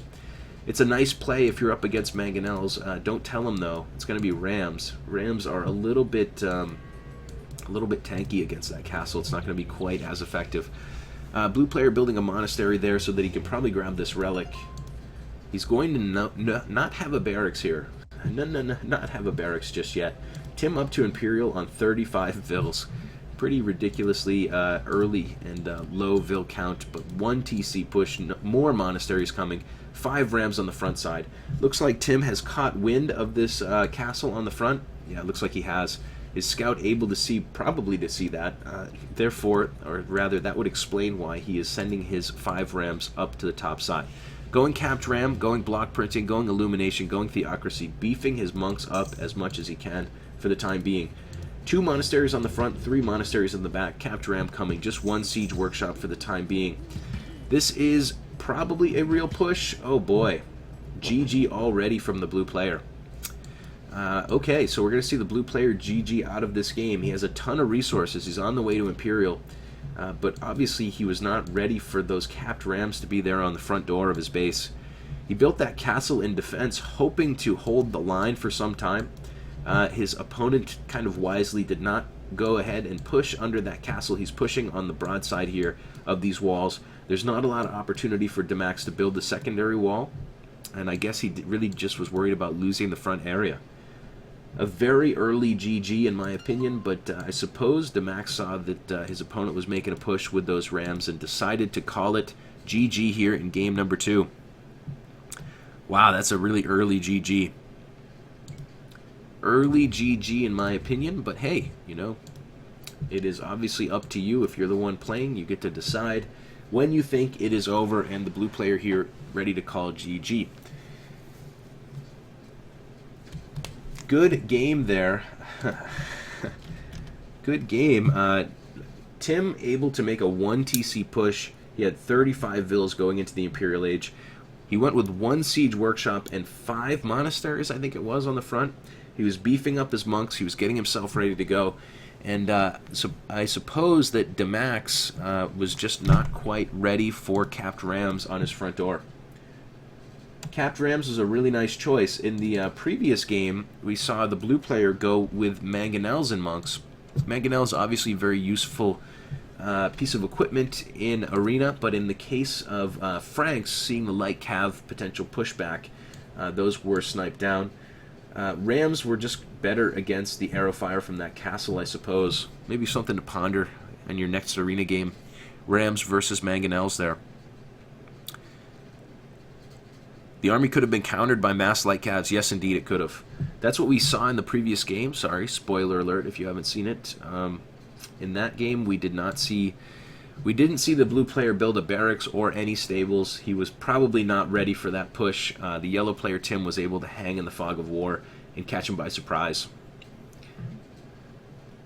It's a nice play if you're up against mangonels. Don't tell them though. It's going to be rams. Rams are a little bit tanky against that castle. It's not going to be quite as effective. Blue player building a monastery there so that he can probably grab this relic. He's going to not have a barracks here. Not have a barracks just yet. Tim up to Imperial on 35 Vils. Pretty ridiculously early and low Vil count, but 1 TC push, more monasteries coming, 5 rams on the front side. Looks like Tim has caught wind of this castle on the front. Yeah, it looks like he has. Is Scout able to see, probably to see that? Therefore, or rather, that would explain why he is sending his 5 rams up to the top side. Going capped ram, going block printing, going illumination, going theocracy, beefing his monks up as much as he can for the time being. 2 monasteries on the front, 3 monasteries in the back, capped ram coming, just 1 siege workshop for the time being. This is probably a real push. Oh boy. GG already from the blue player. Okay, so we're going to see the blue player GG out of this game. He has a ton of resources. He's on the way to Imperial. But obviously he was not ready for those capped rams to be there on the front door of his base. He built that castle in defense, hoping to hold the line for some time. His opponent kind of wisely did not go ahead and push under that castle. He's pushing on the broadside here of these walls. There's not a lot of opportunity for DaMax to build the secondary wall, and I guess he really just was worried about losing the front area. A very early GG in my opinion, but I suppose DaMax saw that his opponent was making a push with those rams and decided to call it GG here in game number 2. Wow, that's a really early GG. Early GG in my opinion, but hey, you know, it is obviously up to you. If you're the one playing, you get to decide when you think it is over, and the blue player here ready to call GG. Good game there. Good game. Tim able to make a 1 TC push. He had 35 Vils going into the Imperial Age. He went with 1 siege workshop and 5 monasteries, I think it was, on the front. He was beefing up his monks. He was getting himself ready to go. And so I suppose that DaMax was just not quite ready for capped rams on his front door. Capped rams was a really nice choice. In the previous game, we saw the blue player go with mangonels and monks. Mangonel is obviously a very useful piece of equipment in Arena, but in the case of Franks, seeing the light cav potential pushback, those were sniped down. Rams were just better against the arrow fire from that castle, I suppose. Maybe something to ponder in your next Arena game. Rams versus mangonels there. The army could have been countered by mass light cavs. Yes, indeed, it could have. That's what we saw in the previous game. Sorry, spoiler alert if you haven't seen it. In that game, we didn't see the blue player build a barracks or any stables. He was probably not ready for that push. The yellow player, Tim, was able to hang in the fog of war and catch him by surprise.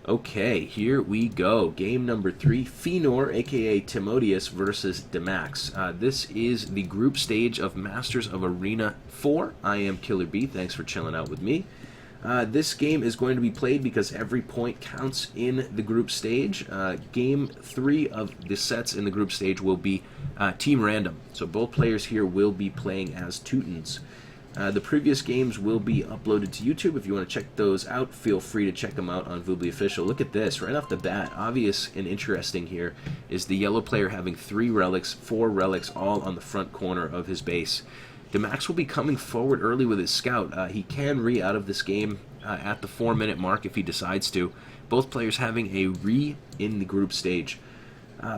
Okay, here we go. Game number 3, Feanor, a.k.a. Timotheus, versus DaMax. This is the group stage of Masters of Arena 4. I am Killer B. Thanks for chilling out with me. This game is going to be played because every point counts in the group stage. Game 3 of the sets in the group stage will be team random. So both players here will be playing as Teutons. The previous games will be uploaded to YouTube. If you want to check those out, feel free to check them out on Voobly Official. Look at this, right off the bat. Obvious and interesting here is the yellow player having 3 relics, 4 relics, all on the front corner of his base. DaMax will be coming forward early with his scout. He can re out of this game at the 4-minute mark if he decides to. Both players having a re in the group stage.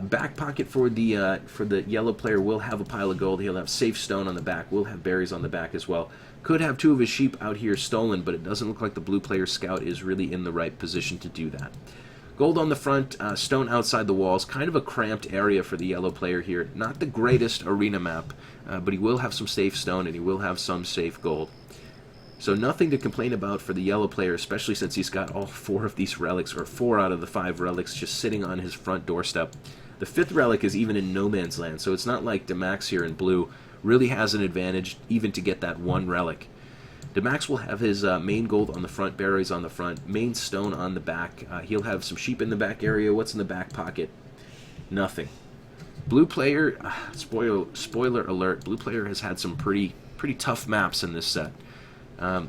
Back pocket for the yellow player will have a pile of gold. He'll have safe stone on the back. Will have berries on the back as well. Could have 2 of his sheep out here stolen, but it doesn't look like the blue player's scout is really in the right position to do that. Gold on the front, stone outside the walls. Kind of a cramped area for the yellow player here. Not the greatest arena map, but he will have some safe stone and he will have some safe gold. So nothing to complain about for the yellow player, especially since he's got all 4 of these relics, or 4 out of the 5 relics, just sitting on his front doorstep. The 5th relic is even in no man's land, so it's not like DaMax here in blue really has an advantage even to get that 1 relic. DaMax will have his main gold on the front, berries on the front, main stone on the back. He'll have some sheep in the back area. What's in the back pocket? Nothing. Blue player, spoiler alert, blue player has had some pretty tough maps in this set.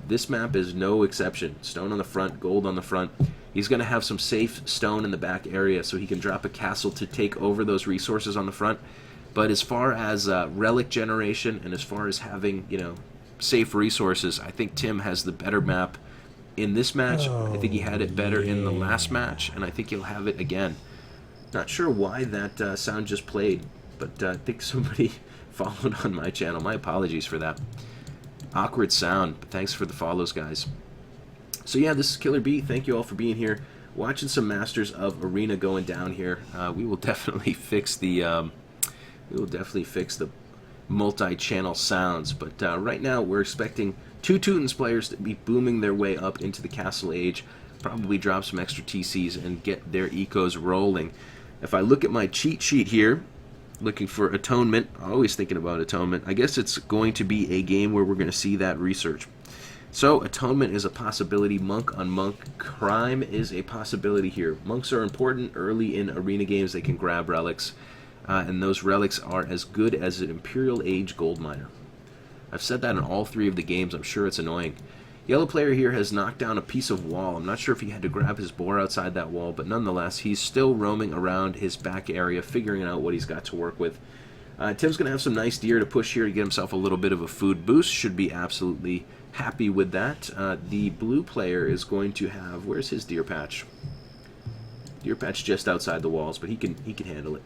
This map is no exception. Stone on the front, gold on the front. He's going to have some safe stone in the back area so he can drop a castle to take over those resources on the front. But as far as relic generation and as far as having, safe resources, I think Tim has the better map in this match. I think he had it better in the last match, and I think he'll have it again. Not sure why that sound just played, but I think somebody followed on my channel. My apologies for that. Awkward sound, but thanks for the follows, guys. So yeah, this is Killer B. Thank you all for being here, watching some Masters of Arena going down here. We will definitely fix the multi-channel sounds, but right now we're expecting 2 Teutons players to be booming their way up into the Castle Age, probably drop some extra TCs and get their ecos rolling. If I look at my cheat sheet here, looking for Atonement, always thinking about Atonement, I guess it's going to be a game where we're going to see that research. So Atonement is a possibility, monk on monk crime is a possibility here. Monks are important early in arena games. They can grab relics, and those relics are as good as an Imperial Age gold miner. I've said that in all 3 of the games. I'm sure it's annoying. Yellow player here has knocked down a piece of wall. I'm not sure if he had to grab his boar outside that wall, but nonetheless, he's still roaming around his back area, figuring out what he's got to work with. Tim's going to have some nice deer to push here to get himself a little bit of a food boost. Should be absolutely happy with that. The blue player is going to have... Where's his deer patch? Deer patch just outside the walls, but he can handle it.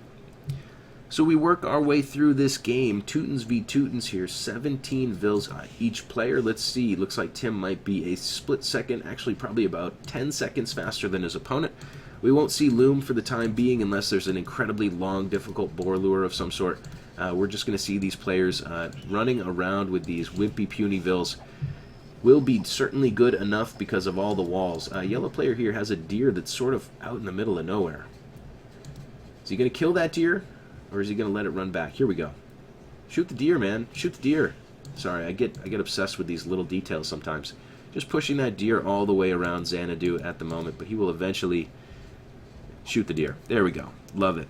So we work our way through this game. Teutons v Teutons here. 17 vills each player. Let's see. Looks like Tim might be a split second, actually probably about 10 seconds faster than his opponent. We won't see Loom for the time being unless there's an incredibly long, difficult boar lure of some sort. We're just going to see these players running around with these wimpy, puny vills. Will be certainly good enough because of all the walls. Yellow player here has a deer that's sort of out in the middle of nowhere. Is he going to kill that deer? Or is he going to let it run back? Here we go. Shoot the deer, man. Shoot the deer. Sorry, I get obsessed with these little details sometimes. Just pushing that deer all the way around Xanadu at the moment, but he will eventually shoot the deer. There we go. Love it.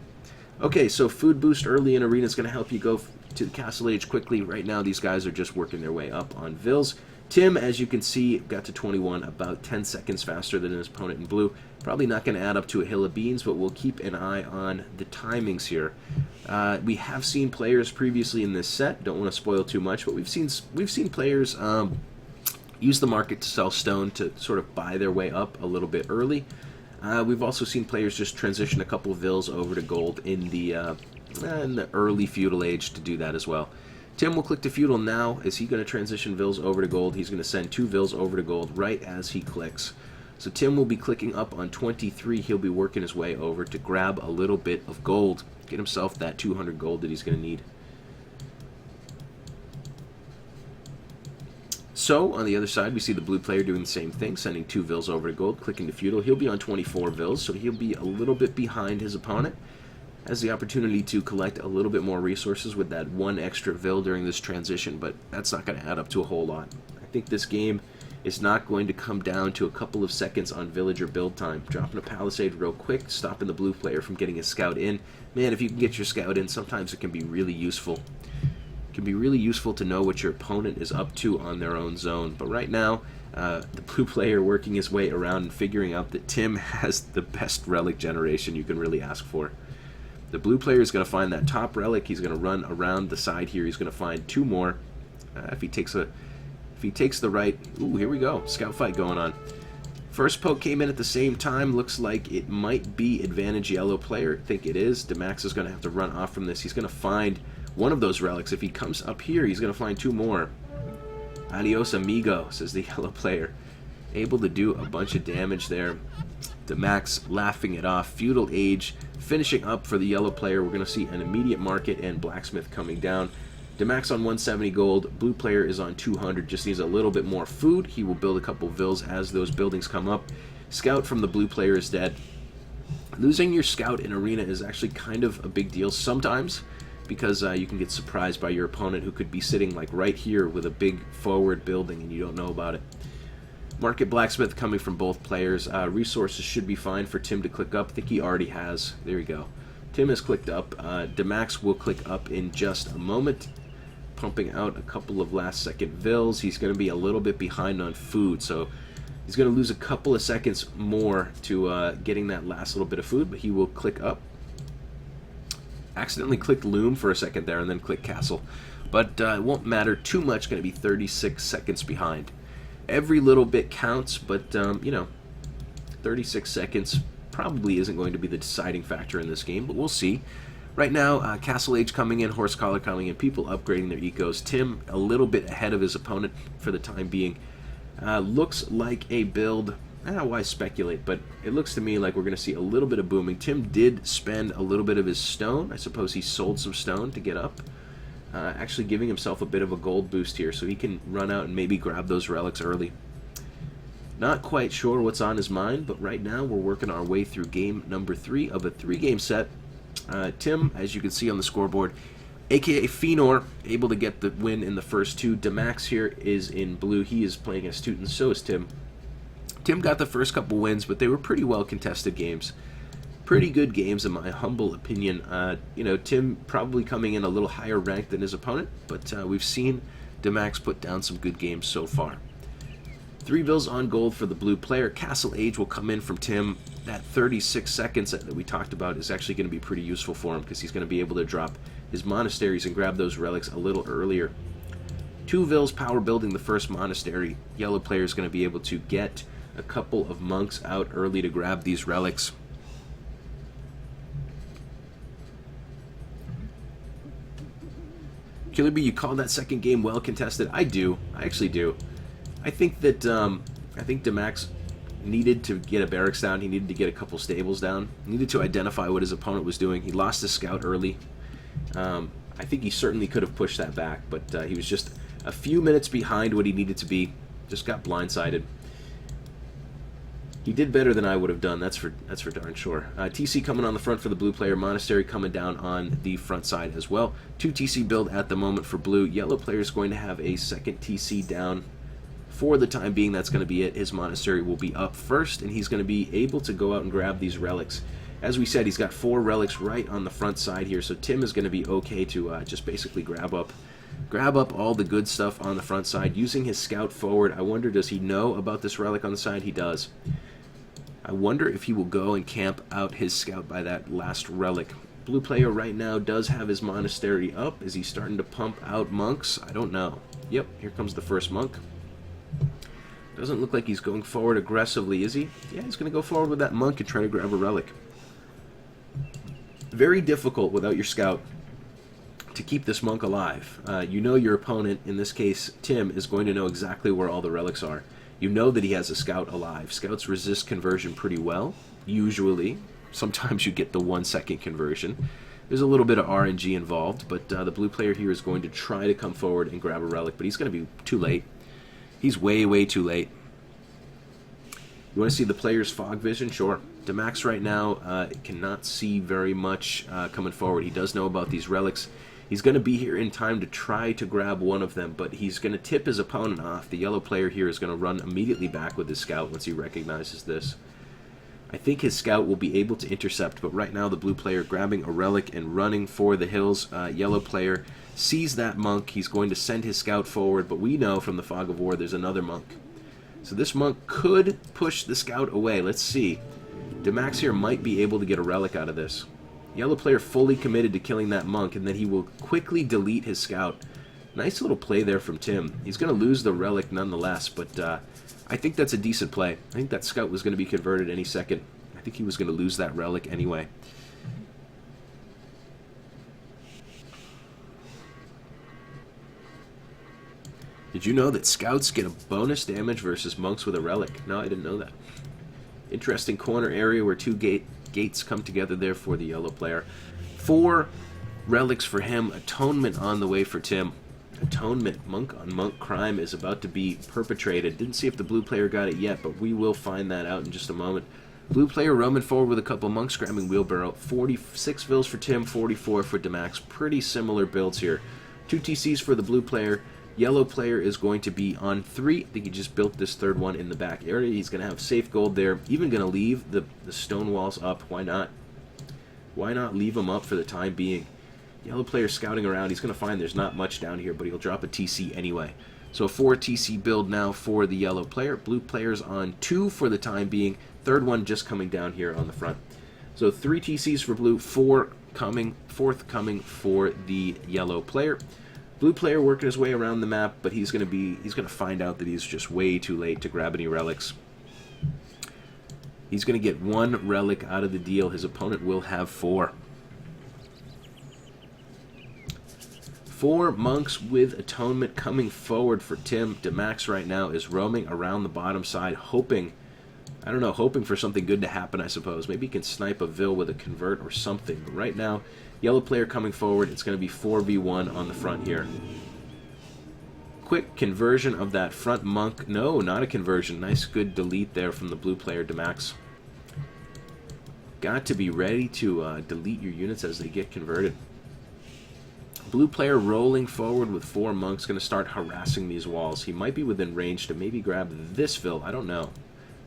Okay, so food boost early in arena is going to help you go to the castle age quickly. Right now, these guys are just working their way up on Vils. Tim, as you can see, got to 21 about 10 seconds faster than his opponent in blue. Probably not going to add up to a hill of beans, but we'll keep an eye on the timings here. We have seen players previously in this set. Don't want to spoil too much, but we've seen players use the market to sell stone to sort of buy their way up a little bit early. We've also seen players just transition a couple of Vils over to gold in the early feudal age to do that as well. Tim will click to feudal now. Is he going to transition Vils over to gold? He's going to send 2 Vils over to gold right as he clicks. So Tim will be clicking up on 23. He'll be working his way over to grab a little bit of gold. Get himself that 200 gold that he's going to need. So, on the other side, we see the blue player doing the same thing, sending 2 Vils over to gold, clicking to feudal. He'll be on 24 Vils, so he'll be a little bit behind his opponent. Has the opportunity to collect a little bit more resources with that 1 extra Vil during this transition, but that's not going to add up to a whole lot. I think this game is not going to come down to a couple of seconds on villager build time. Dropping a palisade real quick, stopping the blue player from getting a scout in. Man, if you can get your scout in, sometimes it can be really useful. It can be really useful to know what your opponent is up to on their own zone. But right now, the blue player working his way around and figuring out that Tim has the best relic generation you can really ask for. The blue player is going to find that top relic. He's going to run around the side here. He's going to find 2 more. If he takes the right... Ooh, here we go. Scout fight going on. First poke came in at the same time. Looks like it might be advantage yellow player. I think it is. DaMax is going to have to run off from this. He's going to find one of those relics. If he comes up here, he's going to find 2 more. Adios, amigo, says the yellow player. Able to do a bunch of damage there. DaMax laughing it off. Feudal Age finishing up for the yellow player. We're going to see an immediate market and blacksmith coming down. DaMax on 170 gold. Blue player is on 200. Just needs a little bit more food. He will build a couple Vils as those buildings come up. Scout from the blue player is dead. Losing your scout in arena is actually kind of a big deal sometimes, because you can get surprised by your opponent who could be sitting like right here with a big forward building and you don't know about it. Market blacksmith coming from both players. Resources should be fine for Tim to click up. I think he already has. There you go. Tim has clicked up. DaMax will click up in just a moment. Pumping out a couple of last second Vils. He's going to be a little bit behind on food, so he's going to lose a couple of seconds more to getting that last little bit of food, but he will click up. Accidentally clicked loom for a second there and then click castle, but it won't matter too much. Going to be 36 seconds behind. Every little bit counts, but you know, 36 seconds probably isn't going to be the deciding factor in this game, but we'll see. Right now, Castle Age coming in, Horse Collar coming in, people upgrading their ecos. Tim a little bit ahead of his opponent for the time being. Looks like a build, why speculate, but it looks to me like we're going to see a little bit of booming. Tim did spend a little bit of his stone. I suppose he sold some stone to get up. Actually giving himself a bit of a gold boost here so he can run out and maybe grab those relics early. Not quite sure what's on his mind, but right now we're working our way through game number 3 of a 3-game set. Tim, as you can see on the scoreboard, aka Feanor, able to get the win in the first 2. DaMax here is in blue. He is playing astute, and so is Tim. Tim got the first couple wins, but they were pretty well contested games. Pretty good games in my humble opinion. You know, Tim probably coming in a little higher ranked than his opponent, but we've seen DaMax put down some good games so far. 3 Vils on gold for the blue player. Castle Age will come in from Tim. That 36 seconds that we talked about is actually going to be pretty useful for him because he's going to be able to drop his monasteries and grab those relics a little earlier. 2 Vils power building the first monastery. Yellow player is going to be able to get a couple of monks out early to grab these relics. Killer B, you called that second game well contested. I do. I actually do. I think that DaMax needed to get a barracks down. He needed to get a couple stables down. He needed to identify what his opponent was doing. He lost his scout early. I think he certainly could have pushed that back, but he was just a few minutes behind what he needed to be. Just got blindsided. He did better than I would have done, that's for darn sure. TC coming on the front for the blue player, Monastery coming down on the front side as well. 2 TC build at the moment for blue. Yellow player is going to have a second TC down. For the time being, that's going to be it. His Monastery will be up first, and he's going to be able to go out and grab these relics. As we said, he's got 4 relics right on the front side here, so Tim is going to be okay to just basically grab up all the good stuff on the front side using his scout forward. I wonder, does he know about this relic on the side? He does. I wonder if he will go and camp out his scout by that last relic. Blue player right now does have his Monastery up. Is he starting to pump out monks? I don't know. Yep, here comes the first monk. Doesn't look like he's going forward aggressively, is he? Yeah, he's going to go forward with that monk and try to grab a relic. Very difficult without your scout to keep this monk alive. You know your opponent, in this case Tim, is going to know exactly where all the relics are. You know that he has a scout alive. Scouts resist conversion pretty well, usually. Sometimes you get the 1-second conversion. There's a little bit of RNG involved, but the blue player here is going to try to come forward and grab a relic, but he's going to be too late. He's way, way too late. You want to see the player's fog vision? Sure. DaMax right now cannot see very much coming forward. He does know about these relics. He's going to be here in time to try to grab one of them, but he's going to tip his opponent off. The yellow player here is going to run immediately back with his scout once he recognizes this. I think his scout will be able to intercept, but right now the blue player grabbing a relic and running for the hills. Yellow player sees that monk. He's going to send his scout forward, but we know from the fog of war there's another monk. So this monk could push the scout away. Let's see. DaMax here might be able to get a relic out of this. Yellow player fully committed to killing that monk, and then he will quickly delete his scout. Nice little play there from Tim. He's going to lose the relic nonetheless, but I think that's a decent play. I think that scout was going to be converted any second. I think he was going to lose that relic anyway. Did you know that scouts get a bonus damage versus monks with a relic? No, I didn't know that. Interesting corner area where 2 gates come together there for the yellow player. 4 relics for him. Atonement on the way for Tim. Atonement, monk on monk crime is about to be perpetrated. Didn't see if the blue player got it yet, but we will find that out in just a moment. Blue player roaming forward with a couple monks grabbing wheelbarrow. 46 vills for Tim, 44 for DaMax. Pretty similar builds here. 2 TCs for the blue player. Yellow player is going to be on 3. I think he just built this 3rd one in the back area. He's going to have safe gold there. Even going to leave the stone walls up. Why not? Why not leave them up for the time being? Yellow player scouting around. He's going to find there's not much down here, but he'll drop a TC anyway. So a 4 TC build now for the yellow player. Blue player's on 2 for the time being. 3rd one just coming down here on the front. So 3 TCs for blue, 4th coming for the yellow player. Blue player working his way around the map, but he's going to find out that he's just way too late to grab any relics. He's going to get 1 relic out of the deal. His opponent will have 4. 4 monks with atonement coming forward for Tim. DaMax right now is roaming around the bottom side, hoping for something good to happen, I suppose. Maybe he can snipe a Vil with a convert or something. But right now, yellow player coming forward. It's going to be 4v1 on the front here. Quick conversion of that front monk. No, not a conversion. Nice, good delete there from the blue player, DaMax. Got to be ready to delete your units as they get converted. Blue player rolling forward with 4 monks. Going to start harassing these walls. He might be within range to maybe grab this Vil. I don't know.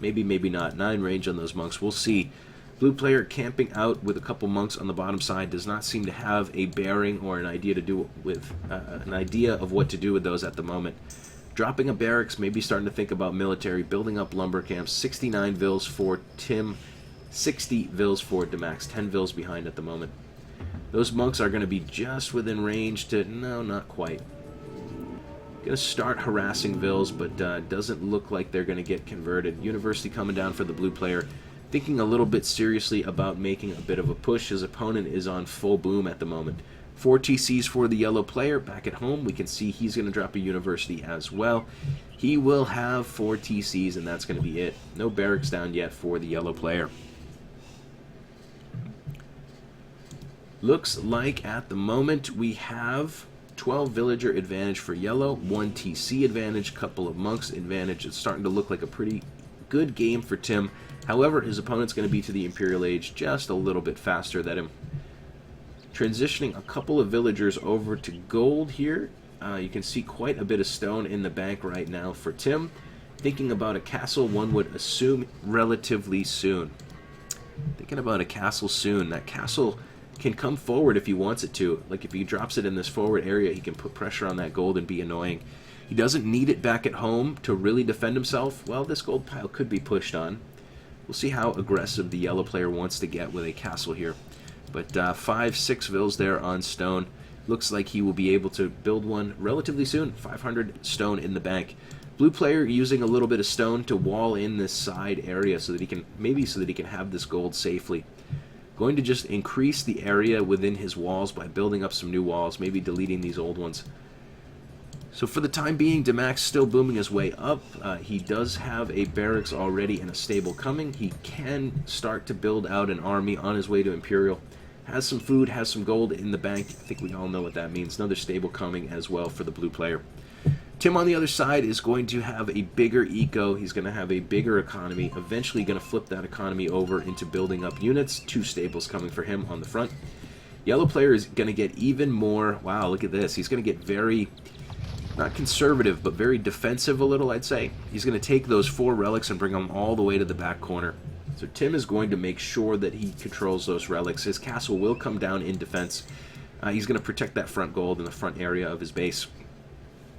Maybe, maybe not. 9 range on those monks. We'll see. Blue player camping out with a couple monks on the bottom side. Does not seem to have a bearing or an idea to do with an idea of what to do with those at the moment. Dropping a barracks, maybe starting to think about military, building up lumber camps. 69 Vils for Tim, 60 Vils for DaMax. 10 Vils behind at the moment. Those monks are going to be just within range to... No, not quite. Going to start harassing Vils, but doesn't look like they're going to get converted. University coming down for the blue player. Thinking a little bit seriously about making a bit of a push. His opponent is on full boom at the moment. 4 TCs for the yellow player. Back at home, we can see he's going to drop a university as well. He will have 4 TCs, and that's going to be it. No barracks down yet for the yellow player. Looks like at the moment we have 12 villager advantage for yellow, 1 TC advantage, couple of monks advantage. It's starting to look like a pretty good game for Tim. However, his opponent's going to be to the Imperial Age just a little bit faster than him. Transitioning a couple of villagers over to gold here. You can see quite a bit of stone in the bank right now for Tim. Thinking about a castle, one would assume relatively soon. Thinking about a castle soon. That castle can come forward if he wants it to. Like if he drops it in this forward area, he can put pressure on that gold and be annoying. He doesn't need it back at home to really defend himself. Well, this gold pile could be pushed on. We'll see how aggressive the yellow player wants to get with a castle here. But 5-6 vills there on stone. Looks like he will be able to build one relatively soon. 500 stone in the bank. Blue player using a little bit of stone to wall in this side area so that he can have this gold safely. Going to just increase the area within his walls by building up some new walls, maybe deleting these old ones. So for the time being, DaMax still booming his way up. He does have a barracks already and a stable coming. He can start to build out an army on his way to Imperial. Has some food, has some gold in the bank. I think we all know what that means. Another stable coming as well for the blue player. Tim on the other side is going to have a bigger eco. He's going to have a bigger economy. Eventually going to flip that economy over into building up units. 2 stables coming for him on the front. Yellow player is going to get even more. Wow, look at this. He's going to get very, not conservative, but very defensive a little, I'd say. He's going to take those 4 relics and bring them all the way to the back corner. So Tim is going to make sure that he controls those relics. His castle will come down in defense. He's going to protect that front gold in the front area of his base.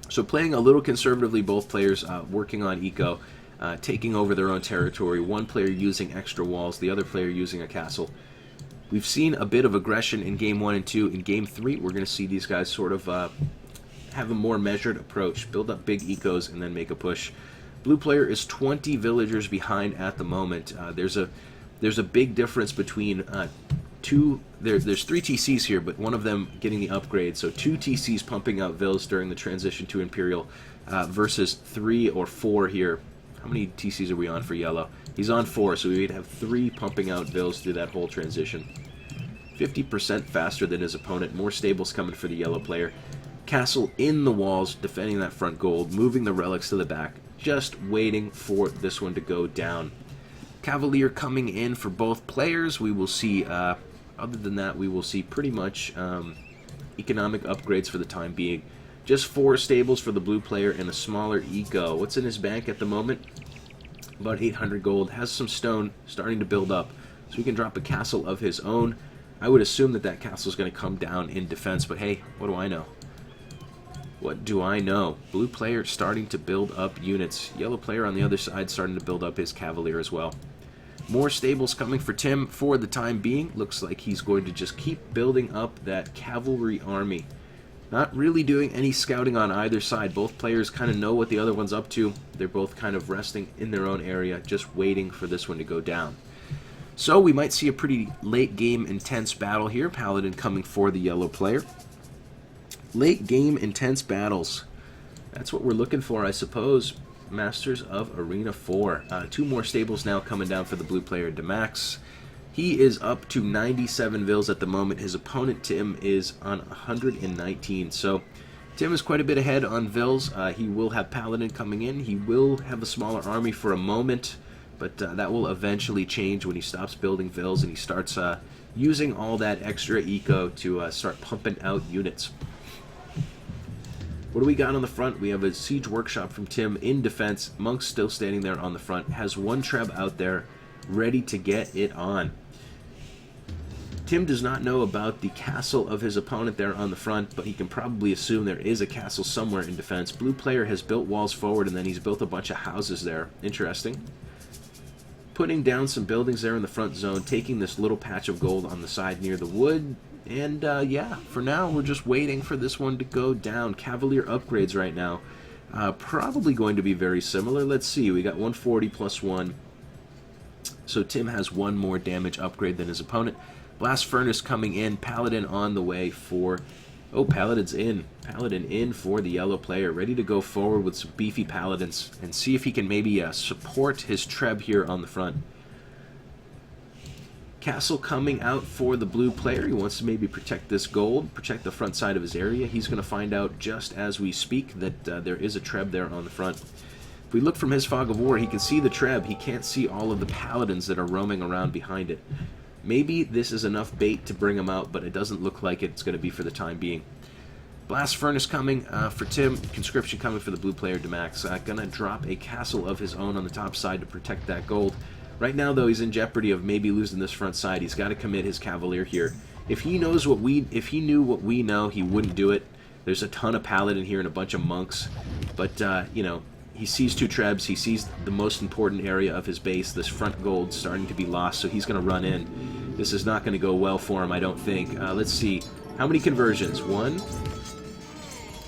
So playing a little conservatively, both players working on eco, taking over their own territory. One player using extra walls, the other player using a castle. We've seen a bit of aggression in Game 1 and 2. In Game 3, we're going to see these guys sort of have a more measured approach. Build up big ecos and then make a push. Blue player is 20 villagers behind at the moment. There's a big difference between there's 3 TCs here, but one of them getting the upgrade. So 2 TCs pumping out vills during the transition to Imperial versus 3 or 4 here. How many TCs are we on for yellow? He's on 4, so we'd have 3 pumping out vills through that whole transition. 50% faster than his opponent. More stables coming for the yellow player. Castle in the walls, defending that front gold, moving the relics to the back. Just waiting for this one to go down. Cavalier coming in for both players. We will see, other than that, we will see pretty much economic upgrades for the time being. Just 4 stables for the blue player and a smaller eco. What's in his bank at the moment? About 800 gold. Has some stone starting to build up. So he can drop a castle of his own. I would assume that that castle is going to come down in defense, but hey, what do I know? What do I know? Blue player starting to build up units. Yellow player on the other side starting to build up his Cavalier as well. More stables coming for Tim for the time being. Looks like he's going to just keep building up that cavalry army. Not really doing any scouting on either side. Both players kind of know what the other one's up to. They're both kind of resting in their own area, just waiting for this one to go down. So we might see a pretty late game intense battle here. Paladin coming for the yellow player. Late game intense battles. That's what we're looking for, I suppose. Masters of Arena 4. 2 more stables now coming down for the blue player, DaMax. He is up to 97 vills at the moment. His opponent, Tim, is on 119. So Tim is quite a bit ahead on vills. He will have Paladin coming in. He will have a smaller army for a moment, but that will eventually change when he stops building vills and he starts using all that extra eco to start pumping out units. What do we got on the front? We have a siege workshop from Tim in defense. Monk's still standing there on the front. Has 1 treb out there ready to get it on. Tim does not know about the castle of his opponent there on the front, but he can probably assume there is a castle somewhere in defense. Blue player has built walls forward and then he's built a bunch of houses there. Interesting. Putting down some buildings there in the front zone, taking this little patch of gold on the side near the wood. And yeah, for now, we're just waiting for this one to go down. Cavalier upgrades right now. Probably going to be very similar. Let's see. We got 140 plus 1. So Tim has 1 more damage upgrade than his opponent. Blast Furnace coming in. Paladin on the way for... Oh, Paladin's in. Paladin in for the yellow player. Ready to go forward with some beefy Paladins. And see if he can maybe support his treb here on the front. Castle coming out for the blue player. He wants to maybe protect this gold, protect the front side of his area. He's going to find out just as we speak that there is a treb there on the front. If we look from his Fog of War, he can see the Treb. He can't see all of the Paladins that are roaming around behind it. Maybe this is enough bait to bring him out, but it doesn't look like it's going to be for the time being. Blast Furnace coming for Tim. Conscription coming for the blue player, DaMax. Going to drop a castle of his own on the top side to protect that gold. Right now, though, he's in jeopardy of maybe losing this front side. He's got to commit his Cavalier here. If he knew what we know, he wouldn't do it. There's a ton of Paladin here and a bunch of monks. But, you know, he sees two Trebs. He sees the most important area of his base, this front gold, starting to be lost, so he's going to run in. This is not going to go well for him, I don't think. Let's see. How many conversions? One?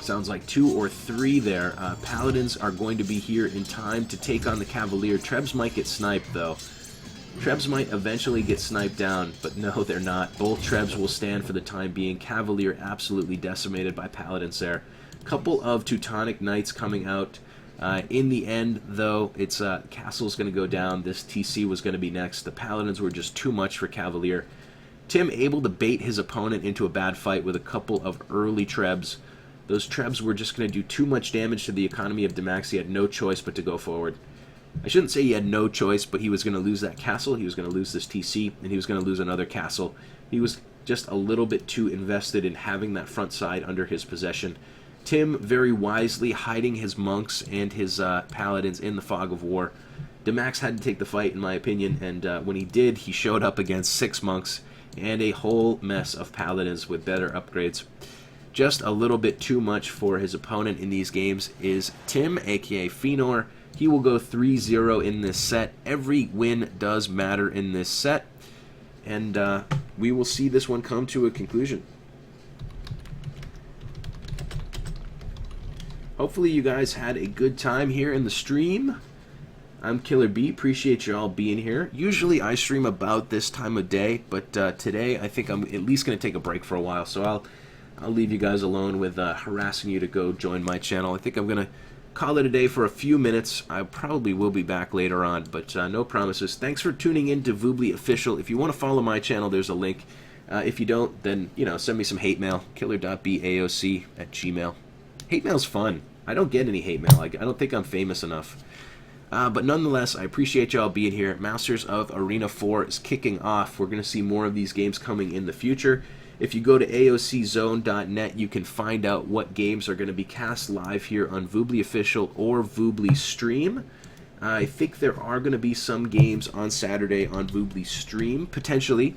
Sounds like 2 or 3 there. Paladins are going to be here in time to take on the Cavalier. Trebs might get sniped, though. Trebs might eventually get sniped down, but no, they're not. Both Trebs will stand for the time being. Cavalier absolutely decimated by Paladins there. Couple of Teutonic Knights coming out. In the end, though, it's Castle's going to go down. This TC was going to be next. The Paladins were just too much for Cavalier. Tim able to bait his opponent into a bad fight with a couple of early Trebs. Those Trebs were just going to do too much damage to the economy of DaMax. He had no choice but to go forward. I shouldn't say he had no choice, but he was going to lose that castle, he was going to lose this TC, and he was going to lose another castle. He was just a little bit too invested in having that front side under his possession. Tim very wisely hiding his monks and his paladins in the Fog of War. DaMax had to take the fight, in my opinion, and when he did, he showed up against 6 monks and a whole mess of paladins with better upgrades. Just a little bit too much for his opponent in these games is Tim, aka Feanor. He will go 3-0 in this set. Every win does matter in this set. And we will see this one come to a conclusion. Hopefully you guys had a good time here in the stream. I'm Killer B. Appreciate you all being here. Usually I stream about this time of day, but today I think I'm at least going to take a break for a while. So I'll leave you guys alone with harassing you to go join my channel. I think I'm going to call it a day for a few minutes. I probably will be back later on, but no promises. Thanks for tuning in to Voobly Official. If you want to follow my channel, there's a link. If you don't, then, you know, send me some hate mail. killer.baoc@gmail. Hate mail's fun. I don't get any hate mail. I don't think I'm famous enough. But nonetheless, I appreciate y'all being here. Masters of Arena 4 is kicking off. We're going to see more of these games coming in the future. If you go to aoczone.net, you can find out what games are going to be cast live here on Voobly Official or Voobly Stream. I think there are going to be some games on Saturday on Voobly Stream, potentially.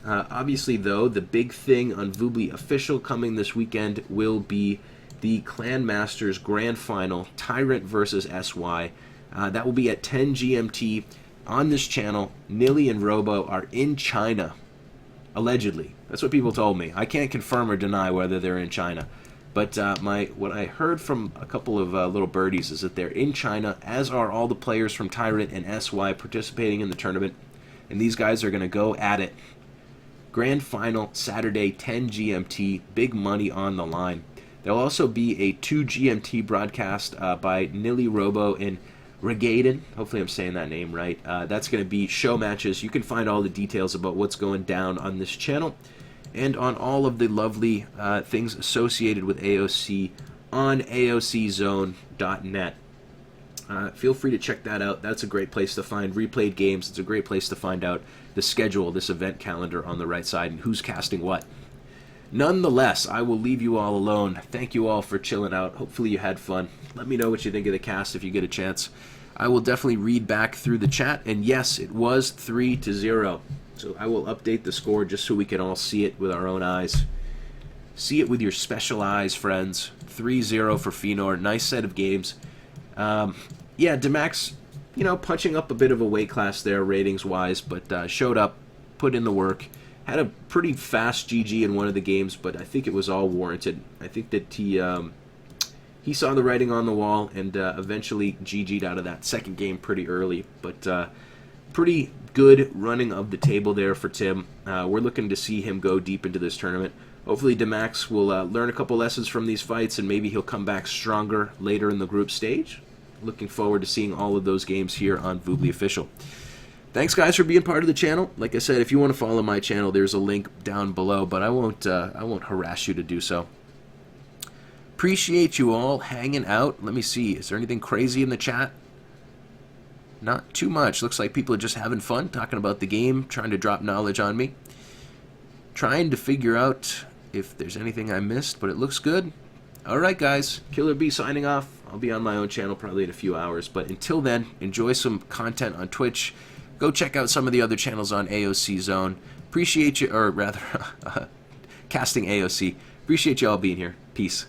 Obviously, though, the big thing on Voobly Official coming this weekend will be the Clan Masters Grand Final, Tyrant versus SY. That will be at 10 GMT on this channel. Nilly and Robo are in China, allegedly. That's what people told me. I can't confirm or deny whether they're in China. But what I heard from a couple of little birdies is that they're in China, as are all the players from Tyrant and SY participating in the tournament. And these guys are going to go at it. Grand Final, Saturday, 10 GMT. Big money on the line. There'll also be a 2 GMT broadcast by Nilly, Robo, and Regaden. Hopefully I'm saying that name right. That's going to be show matches. You can find all the details about what's going down on this channel and on all of the lovely things associated with AOC on aoczone.net. Feel free to check that out. That's a great place to find replayed games. It's a great place to find out the schedule, this event calendar on the right side, and who's casting what. Nonetheless, I will leave you all alone. Thank you all for chilling out. Hopefully you had fun. Let me know what you think of the cast if you get a chance. I will definitely read back through the chat, and yes, it was 3-0. So I will update the score just so we can all see it with our own eyes. See it with your special eyes, friends. 3-0 for Feanor. Nice set of games. Yeah, DaMax, you know, punching up a bit of a weight class there ratings-wise, but showed up, put in the work. Had a pretty fast GG in one of the games, but I think it was all warranted. I think that he saw the writing on the wall and eventually GG'd out of that second game pretty early. But pretty good running of the table there for Tim. We're looking to see him go deep into this tournament. Hopefully DaMax will learn a couple lessons from these fights and maybe he'll come back stronger later in the group stage. Looking forward to seeing all of those games here on Voobly Official. Thanks, guys, for being part of the channel. Like I said, if you want to follow my channel, there's a link down below, but I won't harass you to do so. Appreciate you all hanging out. Let me see. Is there anything crazy in the chat? Not too much. Looks like people are just having fun, talking about the game, trying to drop knowledge on me. Trying to figure out if there's anything I missed, but it looks good. Alright guys, Killer B signing off. I'll be on my own channel probably in a few hours, but until then, enjoy some content on Twitch. Go check out some of the other channels on AOC Zone. Appreciate you, or rather, Casting AOC. Appreciate you all being here. Peace.